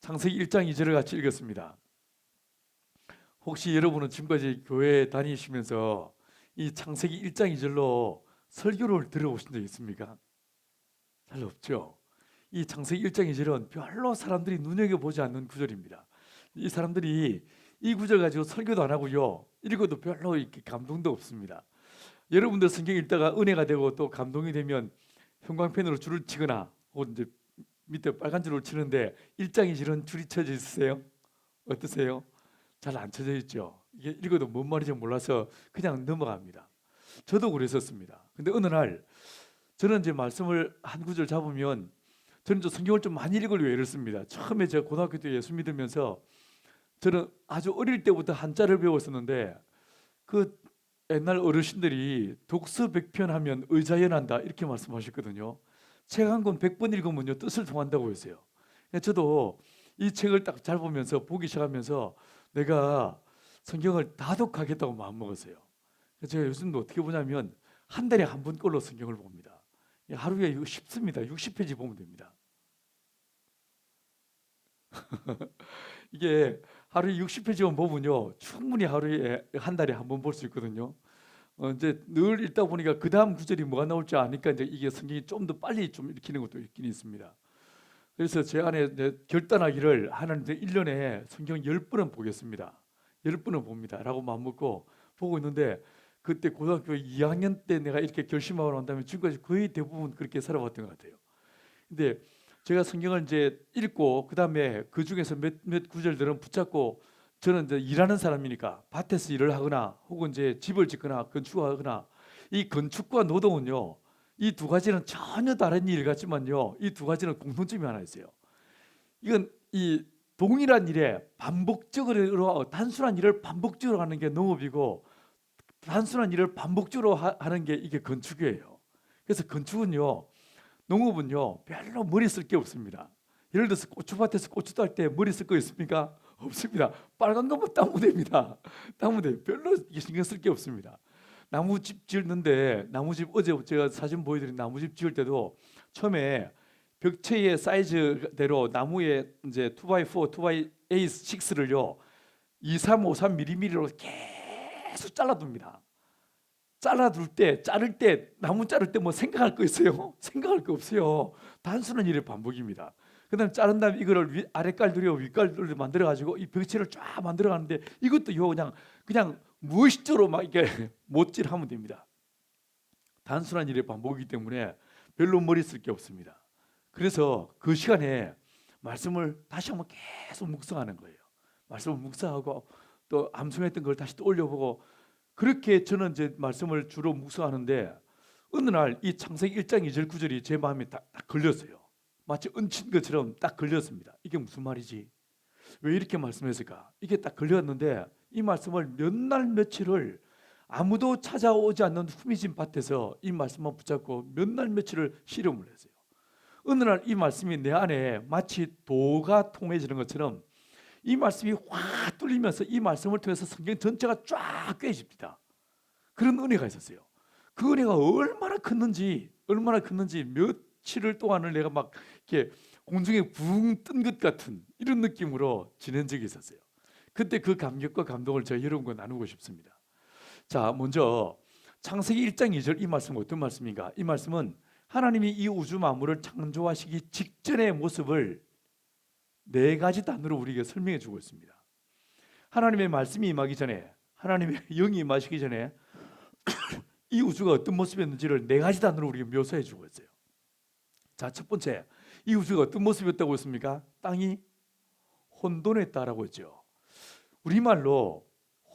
창세기 1장 2절을 같이 읽었습니다. 혹시 여러분은 지금까지 교회 다니시면서 이 창세기 1장 2절로 설교를 들어보신 적 있습니까? 잘 없죠. 이 창세기 1장 2절은 별로 사람들이 눈여겨보지 않는 구절입니다. 이 사람들이 이 구절 가지고 설교도 안 하고요, 읽어도 별로 이렇게 감동도 없습니다. 여러분들 성경 읽다가 은혜가 되고 또 감동이 되면 형광펜으로 줄을 치거나 혹은 이제 밑에 빨간 줄을 치는데 1장 2절은 줄이 쳐져 있으세요? 어떠세요? 잘 안 쳐져 있죠. 이게 읽어도 뭔 말인지 몰라서 그냥 넘어갑니다. 저도 그랬었습니다. 근데 어느 날 저는 이제 말씀을 한 구절 잡으면 저는 성경을 좀 많이 읽으려고 애를 씁니다. 처음에 제가 고등학교 때 예수 믿으면서 저는 아주 어릴 때부터 한자를 배웠었는데 그 옛날 어르신들이 독서 100편 하면 의자연한다 이렇게 말씀하셨거든요. 책 한 권 100번 읽으면요 뜻을 통한다고 했어요. 저도 이 책을 딱 잘 보면서 보기 시작하면서 내가 성경을 다독하겠다고 마음먹었어요. 제가 요즘도 어떻게 보냐면 한 달에 한 번 꼴로 성경을 봅니다. 하루에 이거 쉽습니다. 60페이지 보면 됩니다. 이게 하루에 60페이지만 보면요 충분히 하루에 한 달에 한 번 볼 수 있거든요. 이제 늘 읽다 보니까 그 다음 구절이 뭐가 나올지 아니까 이제 이게 성경이 좀 더 빨리 좀 읽히는 것도 있긴 있습니다. 그래서 제 안에 결단하기를 하나님 1년에 성경 10번은 보겠습니다. 10번은 봅니다. 라고 마음먹고 보고 있는데 그때 고등학교 2학년 때 내가 이렇게 결심하고 난 다음에 지금까지 거의 대부분 그렇게 살아왔던 것 같아요. 근데 제가 성경을 이제 읽고 그다음에 그 중에서 몇 구절들은 붙잡고 저는 이제 일하는 사람이니까 밭에서 일을 하거나 혹은 이제 집을 짓거나 건축하거나 이 건축과 노동은요 이 두 가지는 전혀 다른 일 같지만요 이 두 가지는 공통점이 하나 있어요. 이건 이 동일한 일에 반복적으로 단순한 일을 반복적으로 하는 게 농업이고 단순한 일을 반복적으로 하는 게 이게 건축이에요. 그래서 건축은요 농업은요 별로 머리 쓸 게 없습니다. 예를 들어서 고추밭에서 고추 딸 때 머리 쓸 거 있습니까? 없습니다. 빨간 것만 따면 됩니다. 따면 돼요. 별로 신경 쓸 게 없습니다. 나무집 짓는데 나무집 어제 제가 사진 보여드린 나무집 지을 때도 처음에 벽체의 사이즈대로 나무에 이제 2x4, 2x6를요 2353mm로 계속 잘라둡니다. 자를 때 나무 자를 때 뭐 생각할 거 있어요? 생각할 거 없어요. 단순한 일의 반복입니다. 그다음 자른 다음에 이거를 아래깔 들여 윗깔 들여 만들어 가지고 이 벽체를 쫙 만들어 가는데 이것도 그냥 무의식적으로 막 이렇게 못질하면 됩니다. 단순한 일의 반복이기 때문에 별로 머리 쓸 게 없습니다. 그래서 그 시간에 말씀을 다시 한번 계속 묵상하는 거예요. 말씀을 묵상하고 또 암송했던 걸 다시 떠올려보고 그렇게 저는 이제 말씀을 주로 묵상하는데 어느 날 이 창세기 1장 2절 9절이 제 마음에 딱 걸렸어요. 마치 얹힌 것처럼 딱 걸렸습니다. 이게 무슨 말이지? 왜 이렇게 말씀했을까? 이게 딱 걸렸는데 이 말씀을 몇 날 며칠을 아무도 찾아오지 않는 후미진 밭에서 이 말씀만 붙잡고 몇 날 며칠을 실험을 했어요. 어느 날 이 말씀이 내 안에 마치 도가 통해지는 것처럼 이 말씀이 확 뚫리면서 이 말씀을 통해서 성경 전체가 쫙 꿰집니다. 그런 은혜가 있었어요. 그 은혜가 얼마나 컸는지 며칠을 동안을 내가 막 이렇게 공중에 붕 뜬 것 같은 이런 느낌으로 지낸 적이 있었어요. 그때 그 감격과 감동을 제가 여러분과 나누고 싶습니다. 자, 먼저 창세기 1장 2절 이 말씀은 어떤 말씀인가? 이 말씀은 하나님이 이 우주 만물을 창조하시기 직전의 모습을 네 가지 단어로 우리에게 설명해 주고 있습니다. 하나님의 말씀이 임하기 전에, 하나님의 영이 임하시기 전에 이 우주가 어떤 모습이었는지를 네 가지 단어로 우리에게 묘사해 주고 있어요. 자, 첫 번째, 이 우주가 어떤 모습이었다고 했습니까? 땅이 혼돈했다라고 했죠. 우리말로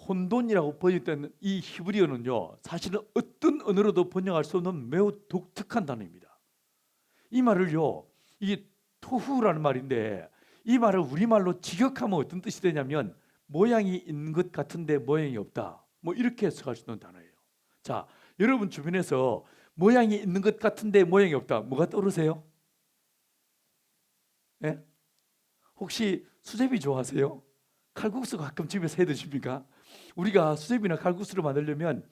혼돈이라고 번역된 이 히브리어는요, 사실은 어떤 언어로도 번역할 수 없는 매우 독특한 단어입니다. 이 말을요, 이게 토후라는 말인데 이 말을 우리말로 직역하면 어떤 뜻이 되냐면 모양이 있는 것 같은데 모양이 없다. 뭐 이렇게 해석할 수 있는 단어예요. 자, 여러분 주변에서 모양이 있는 것 같은데 모양이 없다. 뭐가 떠오르세요? 예? 혹시 수제비 좋아하세요? 칼국수 가끔 집에서 해 드십니까? 우리가 수제비나 칼국수를 만들려면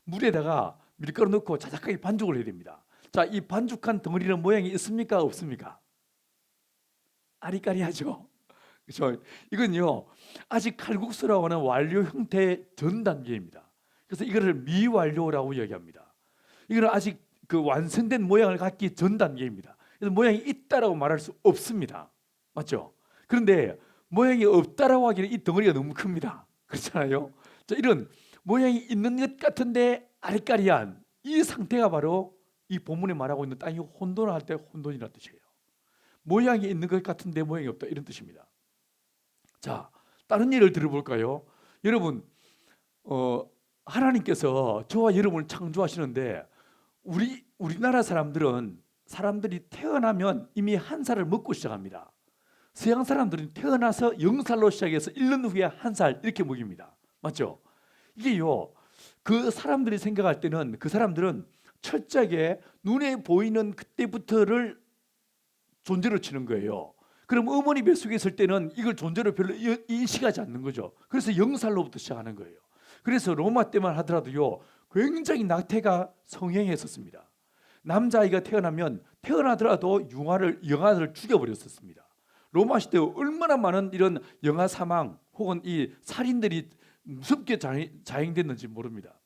물에다가 밀가루 넣고 자작하게 반죽을 해야 됩니다. 자, 이 반죽한 덩어리는 모양이 있습니까? 없습니까? 아리까리하죠. 그렇죠? 이건요 아직 칼국수라고 하는 완료 형태의 전 단계입니다. 그래서 이거를 미완료라고 얘기합니다. 이거는 아직 그 완성된 모양을 갖기 전 단계입니다. 그래서 모양이 있다라고 말할 수 없습니다. 맞죠? 그런데 모양이 없다라고 하기는 이 덩어리가 너무 큽니다. 그렇잖아요. 자, 이런 모양이 있는 것 같은데 아리까리한 이 상태가 바로 이 본문에 말하고 있는 땅이 혼돈을 할 때 혼돈이라는 뜻이에요. 모양이 있는 것 같은데 모양이 없다 이런 뜻입니다. 자, 다른 예를 들어볼까요? 여러분, 하나님께서 저와 여러분을 창조하시는데 우리나라 사람들이 태어나면 이미 한 살을 먹고 시작합니다. 서양 사람들은 태어나서 0살로 시작해서 1년 후에 한 살 이렇게 먹입니다. 맞죠? 이게요. 그 사람들이 생각할 때는 그 사람들은 철저하게 눈에 보이는 그때부터를 존재로 치는 거예요. 그럼 어머니 뱃속에 있을 때는 이걸 존재로 별로 인식하지 않는 거죠. 그래서 0살로부터 시작하는 거예요. 그래서 로마 때만 하더라도요. 굉장히 낙태가 성행했었습니다. 남자아이가 태어나면 태어나더라도 영아를 죽여버렸었습니다. 로마 시대에 얼마나 많은 이런 영아 사망 혹은 이 살인들이 무섭게 자행됐는지 모릅니다.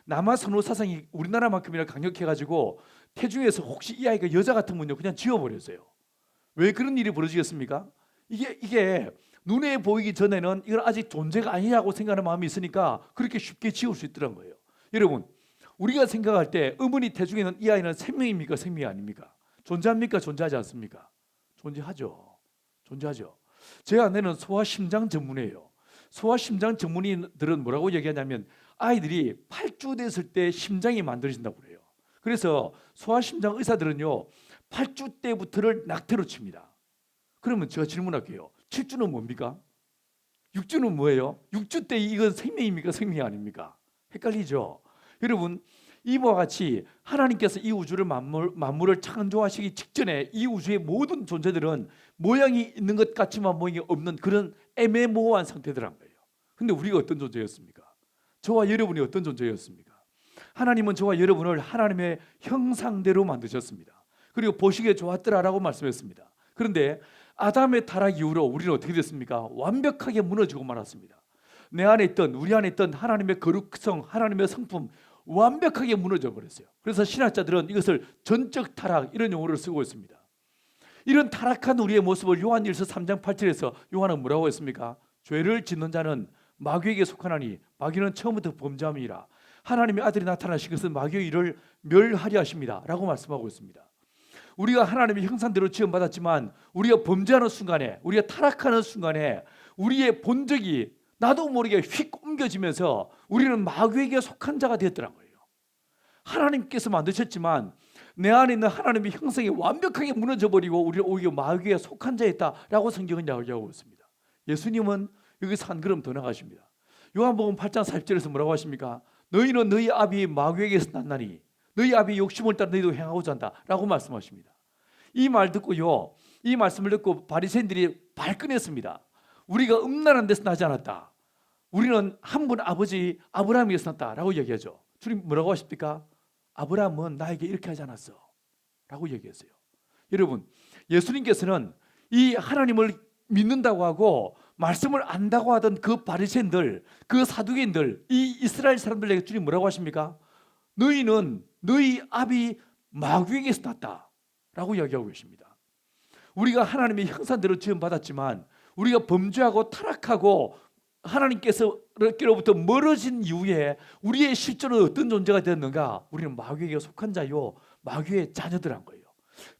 남아 선호 사상이 우리나라만큼이나 강력해가지고 태중에서 혹시 이 아이가 여자 같으면요 그냥 지워버렸어요. 왜 그런 일이 벌어지겠습니까? 이게 눈에 보이기 전에는 이건 아직 존재가 아니라고 생각하는 마음이 있으니까 그렇게 쉽게 지울 수 있더란 거예요. 여러분, 우리가 생각할 때 어머니 태중에는 이 아이는 생명입니까? 생명이 아닙니까? 존재합니까? 존재하지 않습니까? 존재하죠. 존재하죠. 제 아내는 소아심장 전문이에요. 소아심장 전문의들은 뭐라고 얘기하냐면 아이들이 8주 됐을 때 심장이 만들어진다고 그래요. 그래서 소아심장 의사들은요 8주 때부터를 낙태로 칩니다. 그러면 제가 질문할게요. 7주는 뭡니까? 6주는 뭐예요? 6주 때 이건 생명입니까? 생명이 아닙니까? 헷갈리죠? 여러분, 이와 같이 하나님께서 이 우주를 만물을 창조하시기 직전에 이 우주의 모든 존재들은 모양이 있는 것 같지만 모양이 없는 그런 애매모호한 상태들한 거예요. 근데 우리가 어떤 존재였습니까? 저와 여러분이 어떤 존재였습니까? 하나님은 저와 여러분을 하나님의 형상대로 만드셨습니다. 그리고 보시기에 좋았더라라고 말씀했습니다. 그런데 아담의 타락 이후로 우리는 어떻게 됐습니까? 완벽하게 무너지고 말았습니다. 내 안에 있던 우리 안에 있던 하나님의 거룩성, 하나님의 성품 완벽하게 무너져 버렸어요. 그래서 신학자들은 이것을 전적 타락 이런 용어를 쓰고 있습니다. 이런 타락한 우리의 모습을 요한일서 3장 8절에서 요한은 뭐라고 했습니까? 죄를 짓는 자는 마귀에게 속하나니 마귀는 처음부터 범죄함이라. 하나님의 아들이 나타나신 것은 마귀의 일을 멸하려 하십니다 라고 말씀하고 있습니다. 우리가 하나님의 형상대로 지음받았지만 우리가 범죄하는 순간에, 우리가 타락하는 순간에 우리의 본적이 나도 모르게 휙 옮겨지면서 우리는 마귀에게 속한 자가 되었더란 거예요. 하나님께서 만드셨지만 내 안에 있는 하나님의 형상이 완벽하게 무너져버리고 우리는 오히려 마귀에 속한 자였다라고 성경은 이야기하고 있습니다. 예수님은 여기서 한 걸음 더 나가십니다. 요한복음 8장 40절에서 뭐라고 하십니까? 너희는 너희 아비 마귀에게서 났나니 너희 아비의 욕심을 따라 너희도 행하고자 한다 라고 말씀하십니다. 이 말 듣고요, 이 말씀을 듣고 바리새인들이 발끈했습니다. 우리가 음란한 데서 나지 않았다. 우리는 한 분 아버지 아브라함에게서 났다라고 얘기하죠. 주님 뭐라고 하십니까? 아브라함은 나에게 이렇게 하지 않았어 라고 얘기했어요. 여러분, 예수님께서는 이 하나님을 믿는다고 하고 말씀을 안다고 하던 그 바리새인들, 그 사두개인들, 이 이스라엘 사람들에게 주님 뭐라고 하십니까? 너희는 너희 아비 마귀에게서 났다 라고 이야기하고 계십니다. 우리가 하나님의 형상대로 지음받았지만 우리가 범죄하고 타락하고 하나님께서로부터 멀어진 이후에 우리의 실존은 어떤 존재가 되었는가? 우리는 마귀에게 속한 자요, 마귀의 자녀들한 거예요.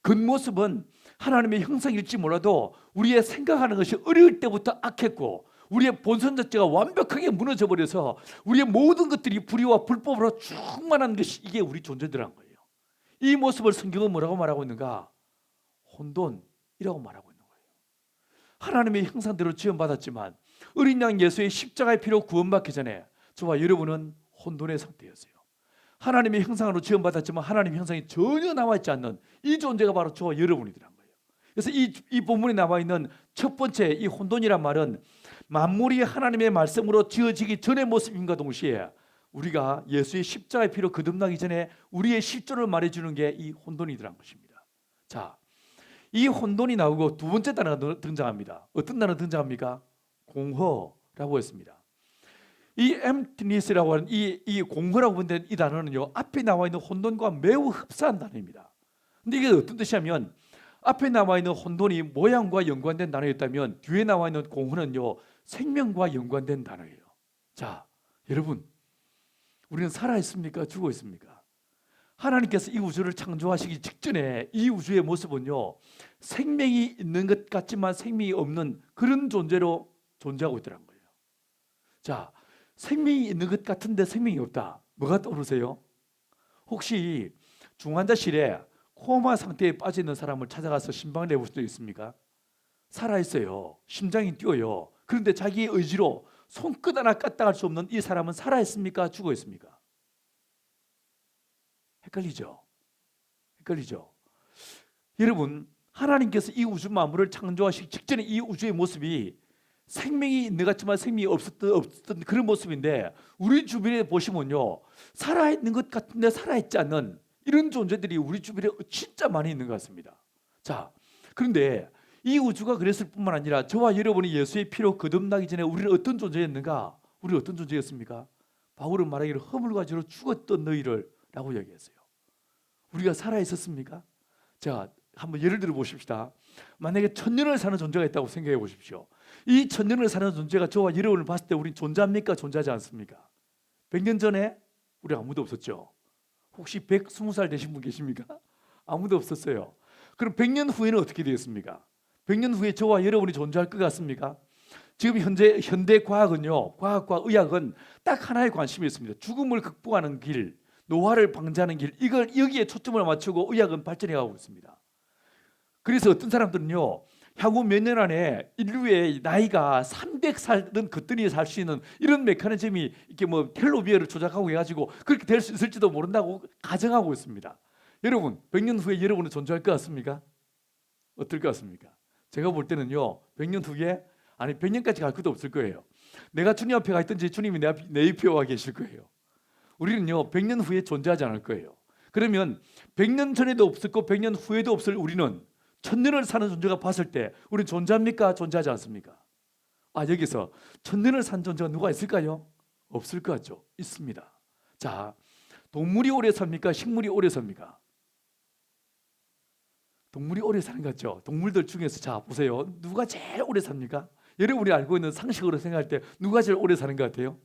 겉모습은 하나님의 형상일지 몰라도 우리의 생각하는 것이 어릴 때부터 악했고 우리의 본성 자체가 완벽하게 무너져 버려서 우리의 모든 것들이 불의와 불법으로 충만한 것이 이게 우리 존재들한 거예요. 이 모습을 성경은 뭐라고 말하고 있는가? 혼돈이라고 말하고 있는 거예요. 하나님의 형상대로 지음받았지만 어린 양 예수의 십자가의 피로 구원받기 전에 저와 여러분은 혼돈의 상태였어요. 하나님의 형상으로 지음받았지만 하나님의 형상이 전혀 남아있지 않는 이 존재가 바로 저와 여러분이더란 거예요. 그래서 이 본문에 나와 있는 첫 번째 이 혼돈이란 말은 만물이 하나님의 말씀으로 지어지기 전의 모습임과 동시에 우리가 예수의 십자가의 피로 거듭나기 전에 우리의 실존을 말해주는 게 이 혼돈이더란 것입니다. 자, 이 혼돈이 나오고 두 번째 단어가 등장합니다. 어떤 단어가 등장합니까? 공허라고 했습니다. 이 emptiness라고 하는 이 공허라고 부르는 이 단어는요, 앞에 나와 있는 혼돈과 매우 흡사한 단어입니다. 근데 이게 어떤 뜻이냐면, 앞에 나와 있는 혼돈이 모양과 연관된 단어였다면 뒤에 나와 있는 공허는요, 생명과 연관된 단어예요. 자, 여러분, 우리는 살아 있습니까? 죽어 있습니까? 하나님께서 이 우주를 창조하시기 직전에 이 우주의 모습은요, 생명이 있는 것 같지만 생명이 없는 그런 존재로 존재하고 있더란 거예요. 자, 생명이 있는 것 같은데 생명이 없다. 뭐가 떠오르세요? 혹시 중환자실에 코마 상태에 빠져 있는 사람을 찾아가서 심방을 내볼 수도 있습니까? 살아 있어요. 심장이 뛰어요. 그런데 자기의 의지로 손끝 하나 까딱할 수 없는 이 사람은 살아 있습니까? 죽어 있습니까? 헷갈리죠? 헷갈리죠? 여러분, 하나님께서 이 우주 만물을 창조하시기 직전에 이 우주의 모습이 생명이 있는 것 같지만 생명이 없었던 그런 모습인데, 우리 주변에 보시면요, 살아있는 것 같은데 살아있지 않는 이런 존재들이 우리 주변에 진짜 많이 있는 것 같습니다. 자, 그런데 이 우주가 그랬을 뿐만 아니라 저와 여러분이 예수의 피로 거듭나기 전에 우리는 어떤 존재였는가? 우리는 어떤 존재였습니까? 바울은 말하기를 허물과지로 죽었던 너희를 라고 얘기했어요. 우리가 살아있었습니까? 자, 한번 예를 들어 보십시다. 만약에 천년을 사는 존재가 있다고 생각해 보십시오. 이 천년을 사는 존재가 저와 여러분을 봤을 때 우린 존재합니까? 존재하지 않습니까? 100년 전에 우리 아무도 없었죠. 혹시 120살 되신 분 계십니까? 아무도 없었어요. 그럼 100년 후에는 어떻게 되겠습니까? 100년 후에 저와 여러분이 존재할 것 같습니까? 지금 현대 과학은요, 과학과 의학은 딱 하나의 관심이 있습니다. 죽음을 극복하는 길, 노화를 방지하는 길, 이걸 여기에 초점을 맞추고 의학은 발전해 가고 있습니다. 그래서 어떤 사람들은요, 향후 몇 년 안에 인류의 나이가 300살은 거뜬히 살 수 있는 이런 메커니즘이 이렇게 뭐 텔로비어를 조작하고 해가지고 그렇게 될 수 있을지도 모른다고 가정하고 있습니다. 여러분, 100년 후에 여러분은 존재할 것 같습니까? 어떨 것 같습니까? 제가 볼 때는요, 100년 후에, 아니 100년까지 갈 것도 없을 거예요. 내가 주님 앞에 가 있든지 주님이 내 옆에 와 계실 거예요. 우리는요, 100년 후에 존재하지 않을 거예요. 그러면 100년 전에도 없었고 100년 후에도 없을 우리는 천년을 사는 존재가 봤을 때 우리는 존재합니까? 존재하지 않습니까? 여기서 천년을 산 존재가 누가 있을까요? 없을 것 같죠? 있습니다. 자, 동물이 오래 삽니까? 식물이 오래 삽니까? 동물이 오래 사는 것 같죠? 동물들 중에서 자, 보세요. 누가 제일 오래 삽니까? 여러분이 알고 있는 상식으로 생각할 때 누가 제일 오래 사는 것 같아요?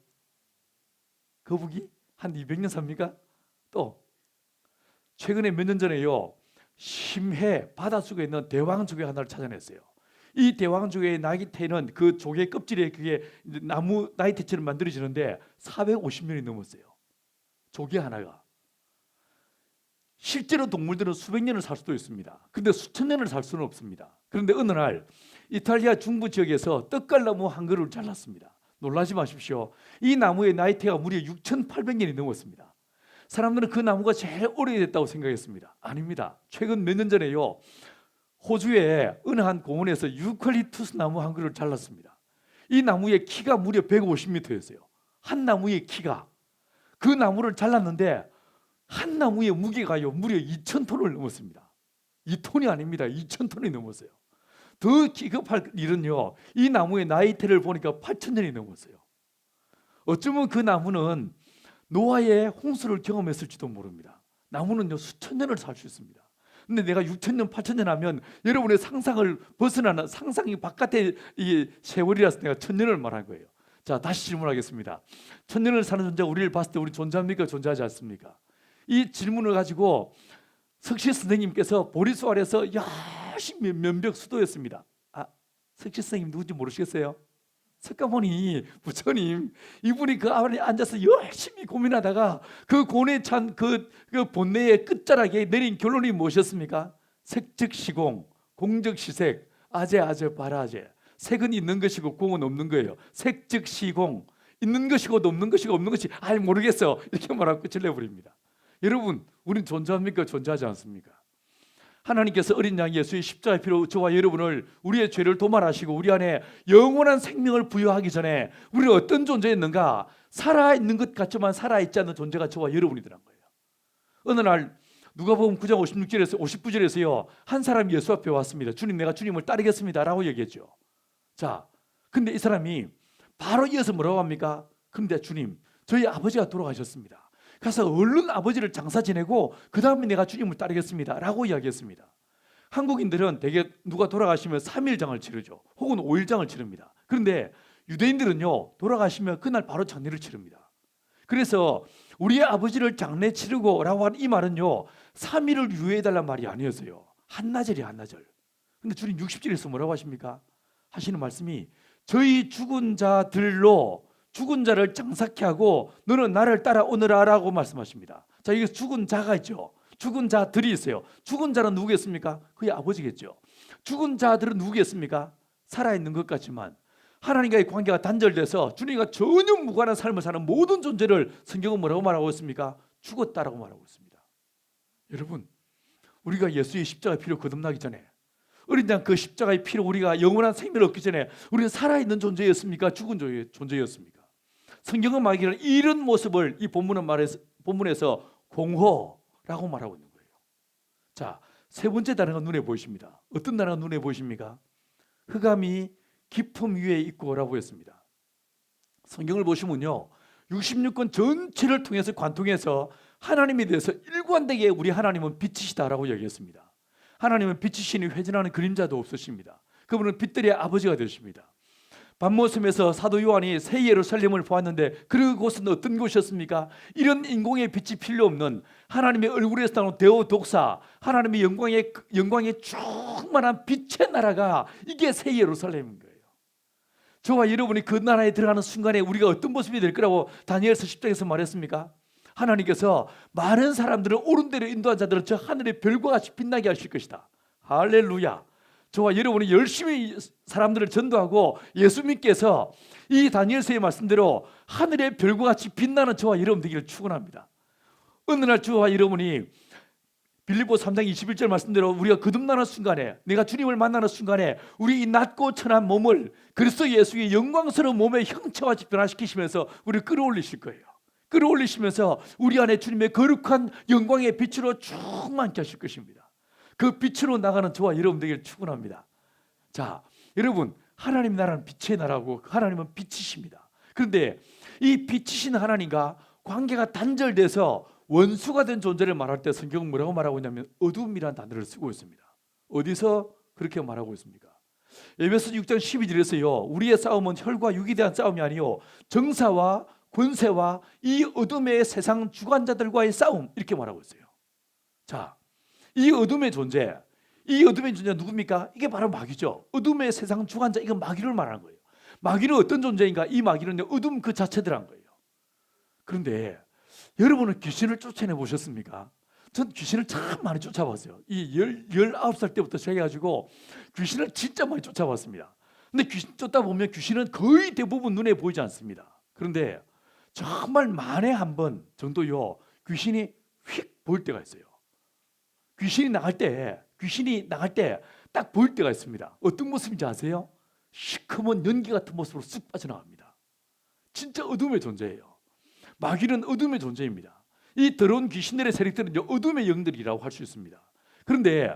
거북이? 한 200년 삽니까? 또 최근에 몇 년 전에요, 심해 바닷속에 있는 대왕조개 하나를 찾아냈어요. 이 대왕조개의 나이테는 그 조개 껍질에 그게 나무 나이테처럼 만들어지는데 450년이 넘었어요. 조개 하나가. 실제로 동물들은 수백 년을 살 수도 있습니다. 근데 수천 년을 살 수는 없습니다. 그런데 어느 날 이탈리아 중부 지역에서 떡갈나무 한 그루를 잘랐습니다. 놀라지 마십시오. 이 나무의 나이테가 무려 6,800년이 넘었습니다. 사람들은 그 나무가 제일 오래됐다고 생각했습니다. 아닙니다. 최근 몇 년 전에요, 호주의 어느 한 공원에서 유칼립투스 나무 한 그루를 잘랐습니다. 이 나무의 키가 무려 150m였어요. 한 나무의 키가. 그 나무를 잘랐는데 한 나무의 무게가요, 무려 2,000톤을 넘었습니다. 2톤이 아닙니다. 2,000톤이 넘었어요. 더 기급할 일은요, 이 나무의 나이테를 보니까 8,000년이 넘었어요. 어쩌면 그 나무는 노아의 홍수를 경험했을지도 모릅니다. 나무는요, 수천 년을 살 수 있습니다. 근데 내가 6,000년, 8,000년 하면 여러분의 상상을 벗어나는 상상이 바깥의 이 세월이라서 내가 1,000년을 말한 거예요. 자, 다시 질문하겠습니다. 1,000년을 사는 존재가 우리를 봤을 때 우리 존재합니까? 존재하지 않습니까? 이 질문을 가지고 석시 선생님께서 보리수 아래서 열심히 면벽 수도였습니다. 석시 선생님 누군지 모르시겠어요? 석가모니 부처님, 이분이 그 안에 앉아서 열심히 고민하다가 그 고뇌 찬 그 본뇌의 끝자락에 내린 결론이 무엇이었습니까? 색즉시공, 공즉시색, 아재아재 바라아재. 색은 있는 것이고 공은 없는 거예요. 색즉시공, 있는 것이고 없는 것이고 없는 것이 모르겠어, 이렇게 말하고 끝을 내버립니다. 여러분, 우린 존재합니까? 존재하지 않습니까? 하나님께서 어린 양 예수의 십자가의 피로 저와 여러분을, 우리의 죄를 도말하시고 우리 안에 영원한 생명을 부여하기 전에 우리는 어떤 존재였는가? 살아있는 것 같지만 살아있지 않는 존재가 저와 여러분이더란 거예요. 어느 날 누가복음 9장 56절에서 59절에서요. 한 사람이 예수 앞에 왔습니다. 주님, 내가 주님을 따르겠습니다라고 얘기했죠. 자, 근데 이 사람이 바로 이어서 뭐라고 합니까? 근데 주님, 저희 아버지가 돌아가셨습니다. 가서 얼른 아버지를 장사 지내고 그 다음에 내가 주님을 따르겠습니다라고 이야기했습니다. 한국인들은 대개 누가 돌아가시면 3일장을 치르죠. 혹은 5일장을 치릅니다. 그런데 유대인들은요, 돌아가시면 그날 바로 장례를 치릅니다. 그래서 우리 아버지를 장례 치르고 라고 하는 이 말은요, 3일을 유예해달란 말이 아니었어요. 한나절이야, 한나절. 근데 주님 60절에서 뭐라고 하십니까? 하시는 말씀이 저희 죽은 자들로 죽은 자를 장사케 하고 너는 나를 따라오너라 라고 말씀하십니다. 자, 이게 죽은 자가 있죠. 죽은 자들이 있어요. 죽은 자는 누구겠습니까? 그의 아버지겠죠. 죽은 자들은 누구겠습니까? 살아있는 것 같지만 하나님과의 관계가 단절돼서 주님과 전혀 무관한 삶을 사는 모든 존재를 성경은 뭐라고 말하고 있습니까? 죽었다라고 말하고 있습니다. 여러분, 우리가 예수의 십자가의 피로 거듭나기 전에, 어린 양 그 십자가의 피로 우리가 영원한 생명을 얻기 전에 우리는 살아있는 존재였습니까? 죽은 존재였습니까? 성경은 말하기를 이런 모습을 이 본문에서 공허라고 말하고 있는 거예요. 자, 세 번째 단어가 눈에 보이십니다. 어떤 단어가 눈에 보이십니까? 흑암이 깊음 위에 있고라고 했습니다. 성경을 보시면요, 66권 전체를 통해서 관통해서 하나님에 대해서 일관되게 우리 하나님은 빛이시다라고 얘기했습니다. 하나님은 빛이시니 회전하는 그림자도 없으십니다. 그분은 빛들의 아버지가 되십니다. 밤모섬에서 사도 요한이 새 예루살렘을 보았는데 그곳은 어떤 곳이었습니까? 이런 인공의 빛이 필요 없는 하나님의 얼굴에서 나오는 대오독사, 하나님의 영광에 충만한 빛의 나라가 이게 새 예루살렘인 거예요. 저와 여러분이 그 나라에 들어가는 순간에 우리가 어떤 모습이 될 거라고 다니엘서 10장에서 말했습니까? 하나님께서 많은 사람들을 옳은 대로 인도한 자들은 저 하늘의 별과 같이 빛나게 하실 것이다. 할렐루야. 저와 여러분이 열심히 사람들을 전도하고 예수님께서 이 다니엘서의 말씀대로 하늘의 별과 같이 빛나는 저와 여러분 되기를 축원합니다. 어느 날 저와 여러분이 빌립보 3장 21절 말씀대로 우리가 거듭나는 순간에, 내가 주님을 만나는 순간에 우리 이 낮고 천한 몸을 그리스도 예수의 영광스러운 몸의 형체와 변화시키시면서 우리를 끌어올리실 거예요. 끌어올리시면서 우리 안에 주님의 거룩한 영광의 빛으로 충만케 하실 것입니다. 그 빛으로 나가는 저와 여러분 되기를 축원합니다. 자, 여러분, 하나님 나라는 빛의 나라고 하나님은 빛이십니다. 그런데 이 빛이신 하나님과 관계가 단절돼서 원수가 된 존재를 말할 때 성경은 뭐라고 말하고 있냐면 어둠이라는 단어를 쓰고 있습니다. 어디서 그렇게 말하고 있습니까? 에베소 6장 12절에서요, 우리의 싸움은 혈과 육에 대한 싸움이 아니요 정사와 권세와 이 어둠의 세상 주관자들과의 싸움, 이렇게 말하고 있어요. 자, 이 어둠의 존재 누굽니까? 이게 바로 마귀죠. 어둠의 세상 주관자, 이건 마귀를 말하는 거예요. 마귀는 어떤 존재인가? 이 마귀는 어둠 그 자체더란 거예요. 그런데 여러분은 귀신을 쫓아내 보셨습니까? 전 귀신을 참 많이 쫓아봤어요. 이 19살 때부터 시작해가지고 귀신을 진짜 많이 쫓아봤습니다. 근데 귀신 쫓다 보면 귀신은 거의 대부분 눈에 보이지 않습니다. 그런데 정말 만에 한 번 정도요, 귀신이 휙 보일 때가 있어요. 귀신이 나갈 때 딱 보일 때가 있습니다. 어떤 모습인지 아세요? 시커먼 연기 같은 모습으로 쑥 빠져나갑니다. 진짜 어둠의 존재예요. 마귀는 어둠의 존재입니다. 이 더러운 귀신들의 세력들은 어둠의 영들이라고 할 수 있습니다. 그런데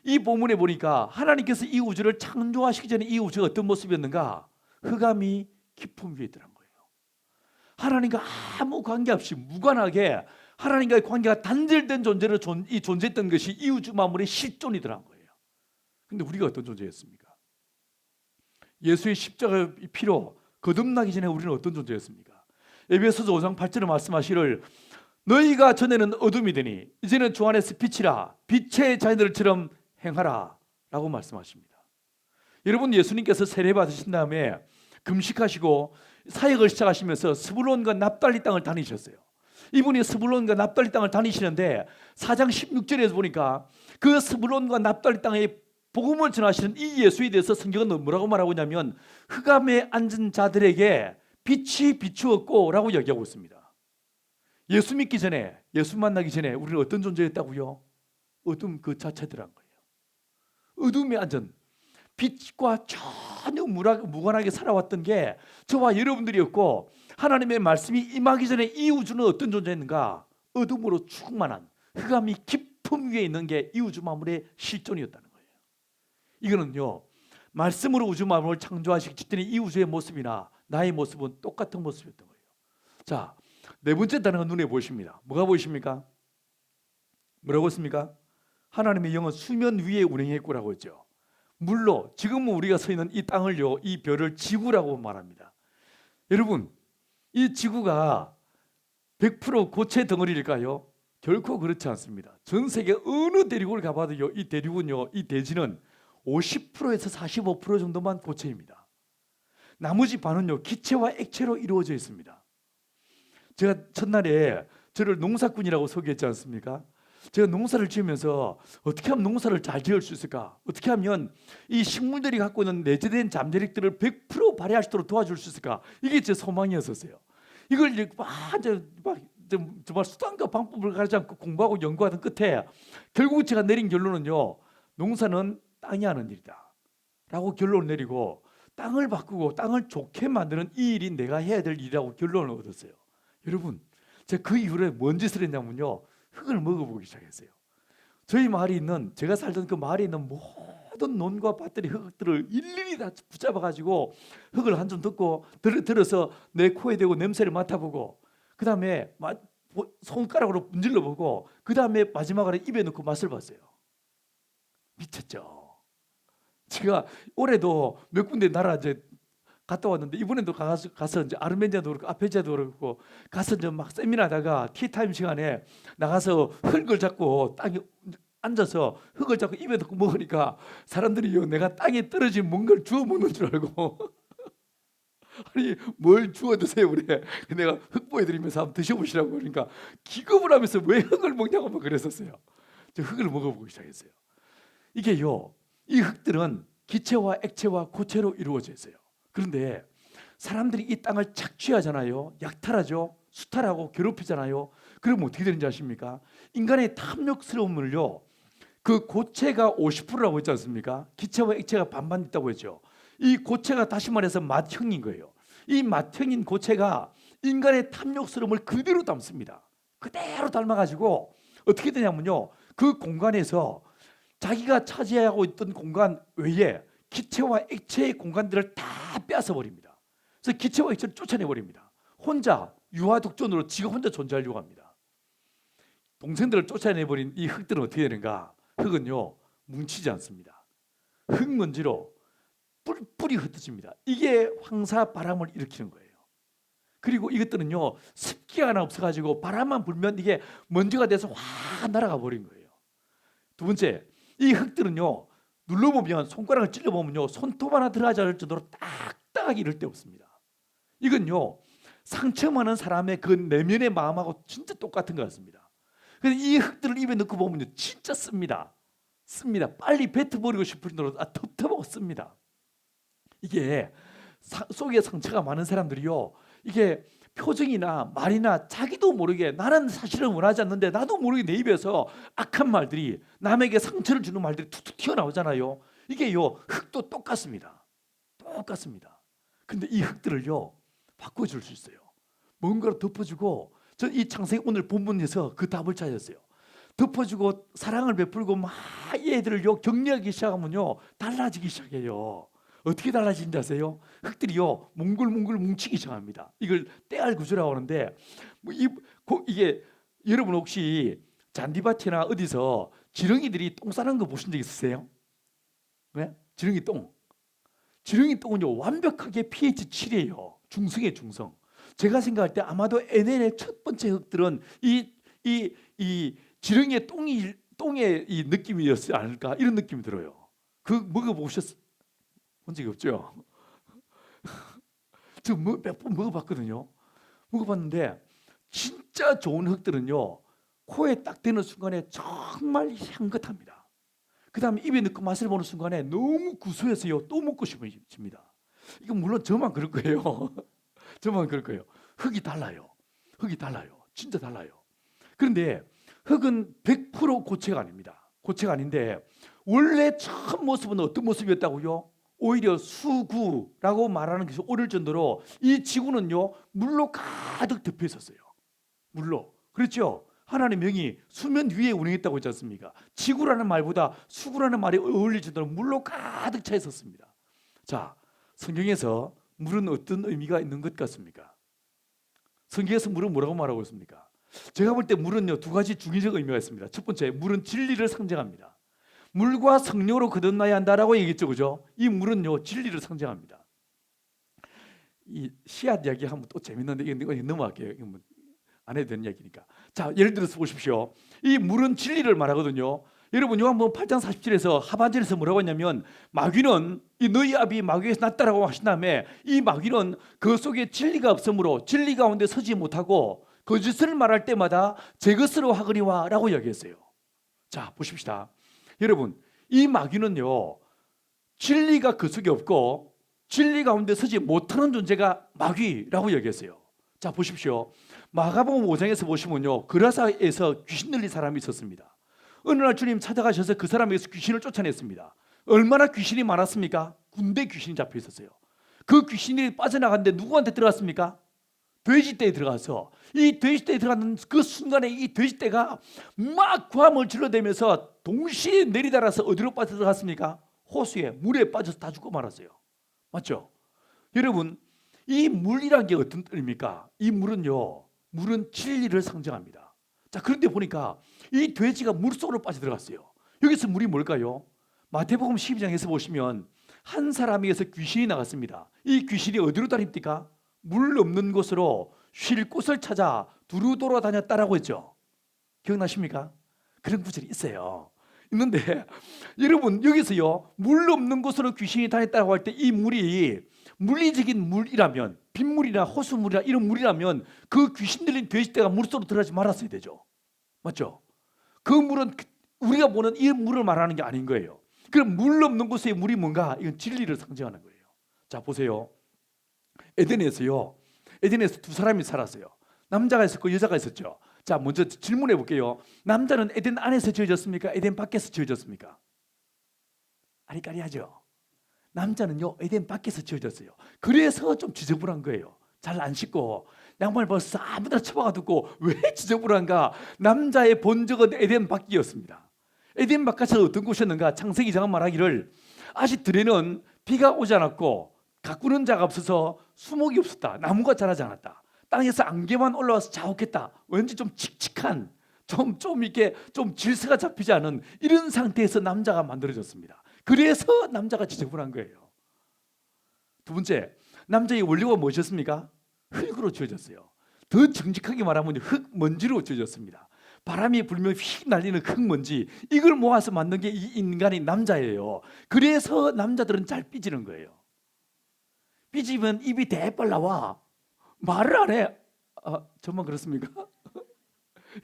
이 본문에 보니까 하나님께서 이 우주를 창조하시기 전에 이 우주가 어떤 모습이었는가? 흑암이 깊음 위에 있더란 거예요. 하나님과 아무 관계없이 무관하게 하나님과의 관계가 단절된 존재로 존재했던 것이 이 우주 만물의 실존이더란 거예요. 그런데 우리가 어떤 존재였습니까? 예수의 십자가의 피로 거듭나기 전에 우리는 어떤 존재였습니까? 에베소서 5장 8절에 말씀하시를 너희가 전에는 어둠이더니 이제는 주 안에서 빛이라 빛의 자녀들처럼 행하라 라고 말씀하십니다. 여러분, 예수님께서 세례 받으신 다음에 금식하시고 사역을 시작하시면서 스불론과 납달리 땅을 다니셨어요. 이분이 스불론과 납달리 땅을 다니시는데 4장 16절에서 보니까 그 스불론과 납달리 땅에 복음을 전하시는 이 예수에 대해서 성경은 뭐라고 말하고 있냐면 흑암에 앉은 자들에게 빛이 비추었고 라고 얘기하고 있습니다. 예수 믿기 전에, 예수 만나기 전에 우리는 어떤 존재였다고요? 어둠 그 자체더란 거예요. 어둠에 앉은, 빛과 전혀 무관하게 살아왔던 게 저와 여러분들이었고, 하나님의 말씀이 임하기 전에 이 우주는 어떤 존재였는가? 어둠으로 충만한 흑암이 깊은 작품 위에 있는 게 이 우주 만물의 실존이었다는 거예요. 이거는요, 말씀으로 우주 만물을 창조하시기 직전에 이 우주의 모습이나 나의 모습은 똑같은 모습이었던 거예요. 자, 네 번째 단어가 눈에 보이십니다. 뭐가 보이십니까? 뭐라고 했습니까? 하나님의 영은 수면 위에 운행했구라고 했죠. 물로 지금은 우리가 서 있는 이 땅을요, 이 별을 지구라고 말합니다. 여러분, 이 지구가 100% 고체 덩어리일까요? 결코 그렇지 않습니다. 전 세계 어느 대륙을 가봐도요, 이 대륙은요, 이 대지는 50%에서 45% 정도만 고체입니다. 나머지 반은요, 기체와 액체로 이루어져 있습니다. 제가 첫날에 저를 농사꾼이라고 소개했지 않습니까? 제가 농사를 지으면서 어떻게 하면 농사를 잘 지을 수 있을까? 어떻게 하면 이 식물들이 갖고 있는 내재된 잠재력들을 100% 발휘할 수 있도록 도와줄 수 있을까? 이게 제 소망이었었어요. 이걸 정말 수단과 방법을 가리지 않고 공부하고 연구하던 끝에 결국 제가 내린 결론은요, 농사는 땅이 하는 일이다 라고 결론을 내리고, 땅을 바꾸고 땅을 좋게 만드는 이 일이 내가 해야 될 일이라고 결론을 얻었어요. 여러분, 제가 그 이후에 뭔 짓을 했냐면요, 흙을 먹어보기 시작했어요. 저희 마을에 있는, 제가 살던 그 마을에 있는 모든 논과 밭들이 흙들을 일일이 다 붙잡아가지고 흙을 한 점 듣고 들어서 내 코에 대고 냄새를 맡아보고, 그 다음에 손가락으로 문질러 보고, 그 다음에 마지막으로 입에 넣고 맛을 봤어요. 미쳤죠. 제가 올해도 몇 군데 나라 이제 갔다 왔는데, 이번에도 가서 이제 아르메니아도 그렇고 아페지아도 그렇고 가서 이제 막 세미나다가 티타임 시간에 나가서 흙을 잡고 땅에 앉아서 흙을 잡고 입에 넣고 먹으니까 사람들이요, 내가 땅에 떨어진 뭔가를 주워 먹는 줄 알고 아니 뭘 주워 드세요 그래. 내가 흙 보여드리면서 한번 드셔보시라고 그러니까 기겁을 하면서 왜 흙을 먹냐고 막 그랬었어요. 저 흙을 먹어보기 시작했어요. 이게요, 이 흙들은 기체와 액체와 고체로 이루어져 있어요. 그런데 사람들이 이 땅을 착취하잖아요. 약탈하죠. 수탈하고 괴롭히잖아요. 그러면 어떻게 되는지 아십니까? 인간의 탐욕스러움을요, 그 고체가 50%라고 했지 않습니까? 기체와 액체가 반반 있다고 했죠. 이 고체가 다시 말해서 맏형인 거예요. 이 맏형인 고체가 인간의 탐욕스러움을 그대로 담습니다. 그대로 닮아가지고 어떻게 되냐면요, 그 공간에서 자기가 차지하고 있던 공간 외에 기체와 액체의 공간들을 다 빼앗아 버립니다. 그래서 기체와 액체를 쫓아내 버립니다. 혼자 유아독존으로 지가 혼자 존재하려고 합니다. 동생들을 쫓아내 버린 이 흙들은 어떻게 되는가? 흙은요, 뭉치지 않습니다. 흙먼지로 뿔뿔이 흩어집니다. 이게 황사 바람을 일으키는 거예요. 그리고 이것들은요, 습기가 하나 없어가지고 바람만 불면 이게 먼지가 돼서 확 날아가 버린 거예요. 두 번째, 이 흙들은요, 눌러보면, 손가락을 찔러보면요, 손톱 하나 들어가지 않을 정도로 딱딱하게 이럴 데 없습니다. 이건요, 상처 많은 사람의 그 내면의 마음하고 진짜 똑같은 것 같습니다. 그래서 이 흙들을 입에 넣고 보면요, 진짜 씁니다. 빨리 뱉어버리고 싶을 정도로 텁텁하고 씁니다. 이게 속에 상처가 많은 사람들이요, 이게 표정이나 말이나 자기도 모르게 나는 사실은 원하지 않는데 나도 모르게 내 입에서 악한 말들이, 남에게 상처를 주는 말들이 툭툭 튀어나오잖아요. 이게요, 흙도 똑같습니다. 근데 이 흙들을요, 바꿔줄 수 있어요. 뭔가로 덮어주고, 전 이 창세기 오늘 본문에서 그 답을 찾았어요. 덮어주고 사랑을 베풀고 막 얘들을요 격려하기 시작하면요, 달라지기 시작해요. 어떻게 달라지는지 아세요? 흙들이요, 몽글몽글 뭉치기 시작합니다. 이걸 때알 구조라고 하는데, 이게 여러분 혹시 잔디밭이나 어디서 지렁이들이 똥 싸는 거 보신 적 있으세요? 네? 지렁이 똥은요, 완벽하게 pH 7이에요. 중성이에요, 중성. 제가 생각할 때 아마도 NN의 첫 번째 흙들은 이 지렁이의 똥의 이 느낌이었지 않을까, 이런 느낌이 들어요. 그 본 적이 없죠? 저 몇 번 먹어봤거든요. 먹어봤는데 진짜 좋은 흙들은요, 코에 딱 대는 순간에 정말 향긋합니다. 그 다음에 입에 넣고 맛을 보는 순간에 너무 구수해서요, 또 먹고 싶어집니다. 이건 물론 저만 그럴 거예요. 저만 그럴 거예요. 흙이 달라요. 진짜 달라요. 그런데 흙은 100% 고체가 아닙니다. 고체가 아닌데, 원래 처음 모습은 어떤 모습이었다고요? 오히려 수구라고 말하는 것이 옳을 정도로 이 지구는요, 물로 가득 덮여 있었어요. 물로. 그렇죠? 하나님의 영이 수면 위에 운행했다고 했지 않습니까? 지구라는 말보다 수구라는 말이 어울릴 정도로 물로 가득 차 있었습니다. 자, 성경에서 물은 어떤 의미가 있는 것 같습니까? 성경에서 물은 뭐라고 말하고 있습니까? 제가 볼 때 물은요, 두 가지 중의적 의미가 있습니다. 첫 번째, 물은 진리를 상징합니다. 물과 성령으로 거듭나야 한다라고 얘기했죠, 그죠? 이 물은요, 진리를 상징합니다. 이 씨앗 이야기 하면 또 재밌는데 이거 넘어갈게요. 이거 뭐 안 해도 되는 이야기니까. 자, 예를 들어서 보십시오. 이 물은 진리를 말하거든요. 여러분 요한복음 8장 47절에서 하반절에서 뭐라고 했냐면 마귀는 이 너희 아비 마귀에서 났다라고 하신 다음에 이 마귀는 그 속에 진리가 없으므로 진리 가운데 서지 못하고 거짓을 말할 때마다 제 것으로 하거니와 라고 이야기했어요. 자, 보십시다. 여러분 이 마귀는요 진리가 그 속에 없고 진리 가운데 서지 못하는 존재가 마귀라고 이야기했어요. 자, 보십시오. 마가복음 5장에서 보시면요 그라사에서 귀신 들린 사람이 있었습니다. 어느 날 주님 찾아가셔서 그 사람에게서 귀신을 쫓아냈습니다. 얼마나 귀신이 많았습니까? 군대 귀신이 잡혀 있었어요. 그 귀신이 빠져나갔는데 누구한테 들어갔습니까? 돼지떼에 들어가서 이 돼지떼에 들어가는 그 순간에 이 돼지떼가 막 고함을 질러대면서 동시에 내리달아서 어디로 빠져들어갔습니까? 호수에 물에 빠져서 다 죽고 말았어요. 맞죠? 여러분 이 물이란 게 어떤 뜻입니까? 이 물은요 물은 진리를 상징합니다. 자, 그런데 보니까 이 돼지가 물속으로 빠져들어갔어요. 여기서 물이 뭘까요? 마태복음 12장에서 보시면 한 사람에게서 귀신이 나갔습니다. 이 귀신이 어디로 다닙니까? 물 없는 곳으로 쉴 곳을 찾아 두루 돌아다녔다라고 했죠. 기억나십니까? 그런 구절이 있어요. 있는데 여러분 여기서요 물 없는 곳으로 귀신이 다녔다고 할 때 이 물이 물리적인 물이라면 빗물이나 호수물이나 이런 물이라면 그 귀신 들린 돼지떼가 물속으로 들어가지 말았어야 되죠. 맞죠? 그 물은 우리가 보는 이 물을 말하는 게 아닌 거예요. 그럼 물 없는 곳의 물이 뭔가? 이건 진리를 상징하는 거예요. 자, 보세요. 에덴에서 두 사람이 살았어요. 남자가 있었고 여자가 있었죠. 자, 먼저 질문해 볼게요. 남자는 에덴 안에서 지어졌습니까? 에덴 밖에서 지어졌습니까? 아리까리하죠. 남자는요 에덴 밖에서 지어졌어요. 그래서 좀 지저분한 거예요. 잘 안 씻고 양말 벗어서 아무데나 처박아두고 왜 지저분한가? 남자의 본적은 에덴 밖이었습니다. 에덴 바깥에서 어떤 곳이었는가? 창세기 장은 말하기를 아직 들에는 비가 오지 않았고 가꾸는 자가 없어서 수목이 없었다. 나무가 자라지 않았다. 땅에서 안개만 올라와서 자욱했다. 왠지 좀 칙칙한 좀 이렇게 좀 질서가 잡히지 않은 이런 상태에서 남자가 만들어졌습니다. 그래서 남자가 지저분한 거예요. 두 번째, 남자의 원료가 무엇이었습니까? 흙으로 지어졌어요. 더 정직하게 말하면 흙먼지로 지어졌습니다. 바람이 불면 휙 날리는 흙먼지 이걸 모아서 만든 게 이 인간이 남자예요. 그래서 남자들은 잘 삐지는 거예요. 삐지면 입이 대빨 나와. 말을 안 해. 저만 그렇습니까?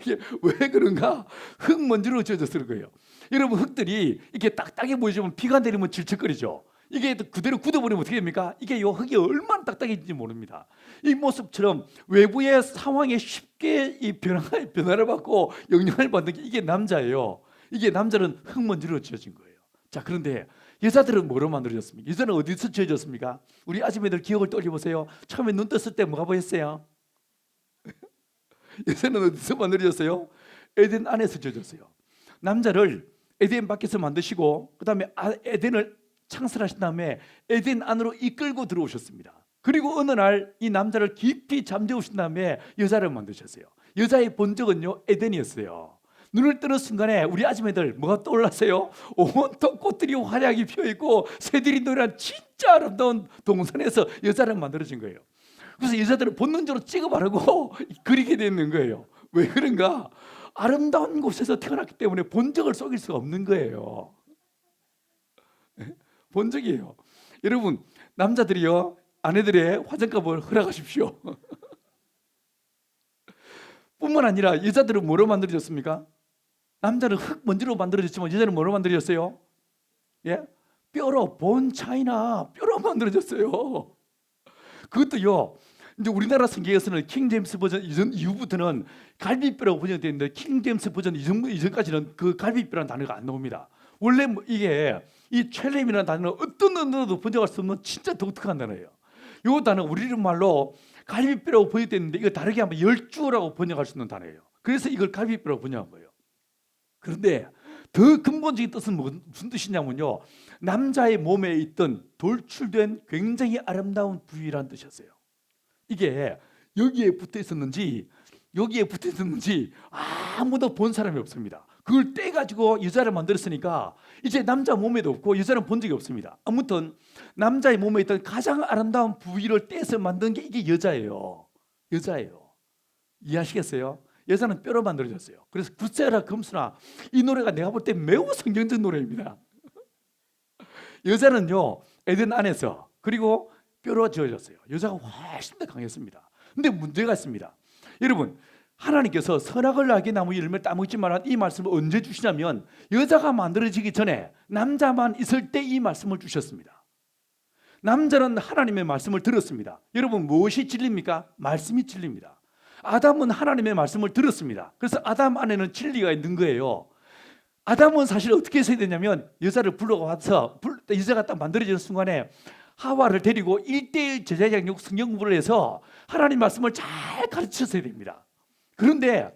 이게 왜 그런가? 흙먼지로 지어졌을 거예요. 여러분 흙들이 이렇게 딱딱해 보이지만 비가 내리면 질척거리죠. 이게 그대로 굳어버리면 어떻게 됩니까? 이게 요 흙이 얼마나 딱딱해진지 모릅니다. 이 모습처럼 외부의 상황에 쉽게 이 변화를 받고 영향을 받는 게 이게 남자예요. 이게 남자는 흙먼지로 지어진 거예요. 자, 그런데 여자들은 뭐로 만들어졌습니까? 여자는 어디서 지어졌습니까? 우리 아줌마들 기억을 떠올려보세요. 처음에 눈 떴을 때 뭐가 보였어요? 여자는 어디서 만들어졌어요? 에덴 안에서 지어졌어요. 남자를 에덴 밖에서 만드시고 그 다음에 에덴을 창설하신 다음에 에덴 안으로 이끌고 들어오셨습니다. 그리고 어느 날 이 남자를 깊이 잠재우신 다음에 여자를 만드셨어요. 여자의 본적은요 에덴이었어요. 눈을 뜨는 순간에 우리 아줌마들 뭐가 떠올랐어요? 온통 꽃들이 화려하게 피어있고 새들이 노래한 진짜 아름다운 동산에서 여자를 만들어진 거예요. 그래서 여자들은 본능적으로 찍어 바르고 그리게 되는 거예요. 왜 그런가? 아름다운 곳에서 태어났기 때문에 본적을 속일 수가 없는 거예요. 본적이에요. 여러분 남자들이요 아내들의 화장값을 허락하십시오. 뿐만 아니라 여자들은 뭐로 만들어졌습니까? 남자는 흙먼지로 만들어졌지만 여자는 뭐로 만들어졌어요? 예? 뼈로 본 차이나 뼈로 만들어졌어요. 그것도요. 이제 우리나라 성경에서는 킹 제임스 버전 이후부터는 갈비뼈라고 번역되어 있는데 킹 제임스 버전 이전까지는 그 갈비뼈라는 단어가 안 나옵니다. 원래 이게 이 첼렘이라는 단어는 어떤 언어도 번역할 수 없는 진짜 독특한 단어예요. 이 단어 우리 말로 갈비뼈라고 번역되어 있는데 이거 다르게 하면 열주라고 번역할 수 있는 단어예요. 그래서 이걸 갈비뼈라고 분류한 거예요. 그런데 더 근본적인 뜻은 무슨 뜻이냐면요, 남자의 몸에 있던 돌출된 굉장히 아름다운 부위라는 뜻이었어요. 이게 여기에 붙어 있었는지 아무도 본 사람이 없습니다. 그걸 떼가지고 여자를 만들었으니까 이제 남자 몸에도 없고 여자는 본 적이 없습니다. 아무튼 남자의 몸에 있던 가장 아름다운 부위를 떼서 만든 게 이게 여자예요. 이해하시겠어요? 여자는 뼈로 만들어졌어요. 그래서 굳세어라 금수나, 이 노래가 내가 볼 때 매우 성경적 노래입니다. 여자는요, 에덴 안에서 그리고 뼈로 지어졌어요. 여자가 훨씬 더 강했습니다. 근데 문제가 있습니다. 여러분, 하나님께서 선악을 알게 나무 열매를 따먹지 말라, 이 말씀을 언제 주시냐면 여자가 만들어지기 전에 남자만 있을 때 이 말씀을 주셨습니다. 남자는 하나님의 말씀을 들었습니다. 여러분, 무엇이 진리입니까? 말씀이 진리입니다. 아담은 하나님의 말씀을 들었습니다. 그래서 아담 안에는 진리가 있는 거예요. 아담은 사실 어떻게 했어야 되냐면 여자를 불러와서 여자가 딱 만들어지는 순간에 하와를 데리고 1:1 제자장육 성경 공부를 해서 하나님 말씀을 잘 가르쳤어야 됩니다. 그런데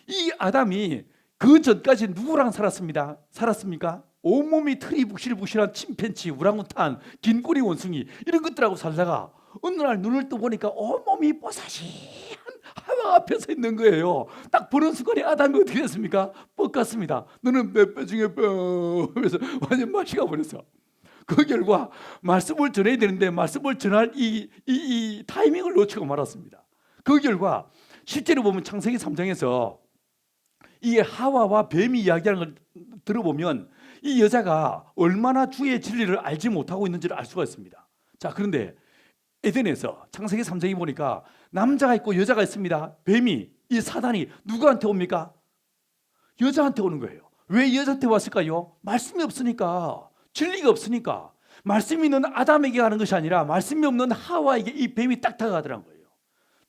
이 아담이 그 전까지 누구랑 살았습니까? 온몸이 털이 북실북실한 침팬치, 우랑우탄, 긴 꼬리 원숭이 이런 것들하고 살다가 어느 날 눈을 떠보니까 온몸이 뽀사시한 하와 앞에 서 있는 거예요. 딱 보는 순간에 아담이 어떻게 됐습니까? 뻑갔습니다. 너는 몇 배 중에 뼈 하면서 완전 맛이 가버렸어. 그 결과 말씀을 전해야 되는데 말씀을 전할 이 타이밍을 놓치고 말았습니다. 그 결과 실제로 보면 창세기 3장에서 이 하와와 뱀이 이야기하는 걸 들어보면 이 여자가 얼마나 주의 진리를 알지 못하고 있는지를 알 수가 있습니다. 자, 그런데 에덴에서 창세기 3장에 보니까 남자가 있고 여자가 있습니다. 뱀이, 이 사단이 누구한테 옵니까? 여자한테 오는 거예요. 왜 여자한테 왔을까요? 말씀이 없으니까, 진리가 없으니까. 말씀이 있는 아담에게 가는 것이 아니라 말씀이 없는 하와에게 이 뱀이 딱 다가가더란 거예요.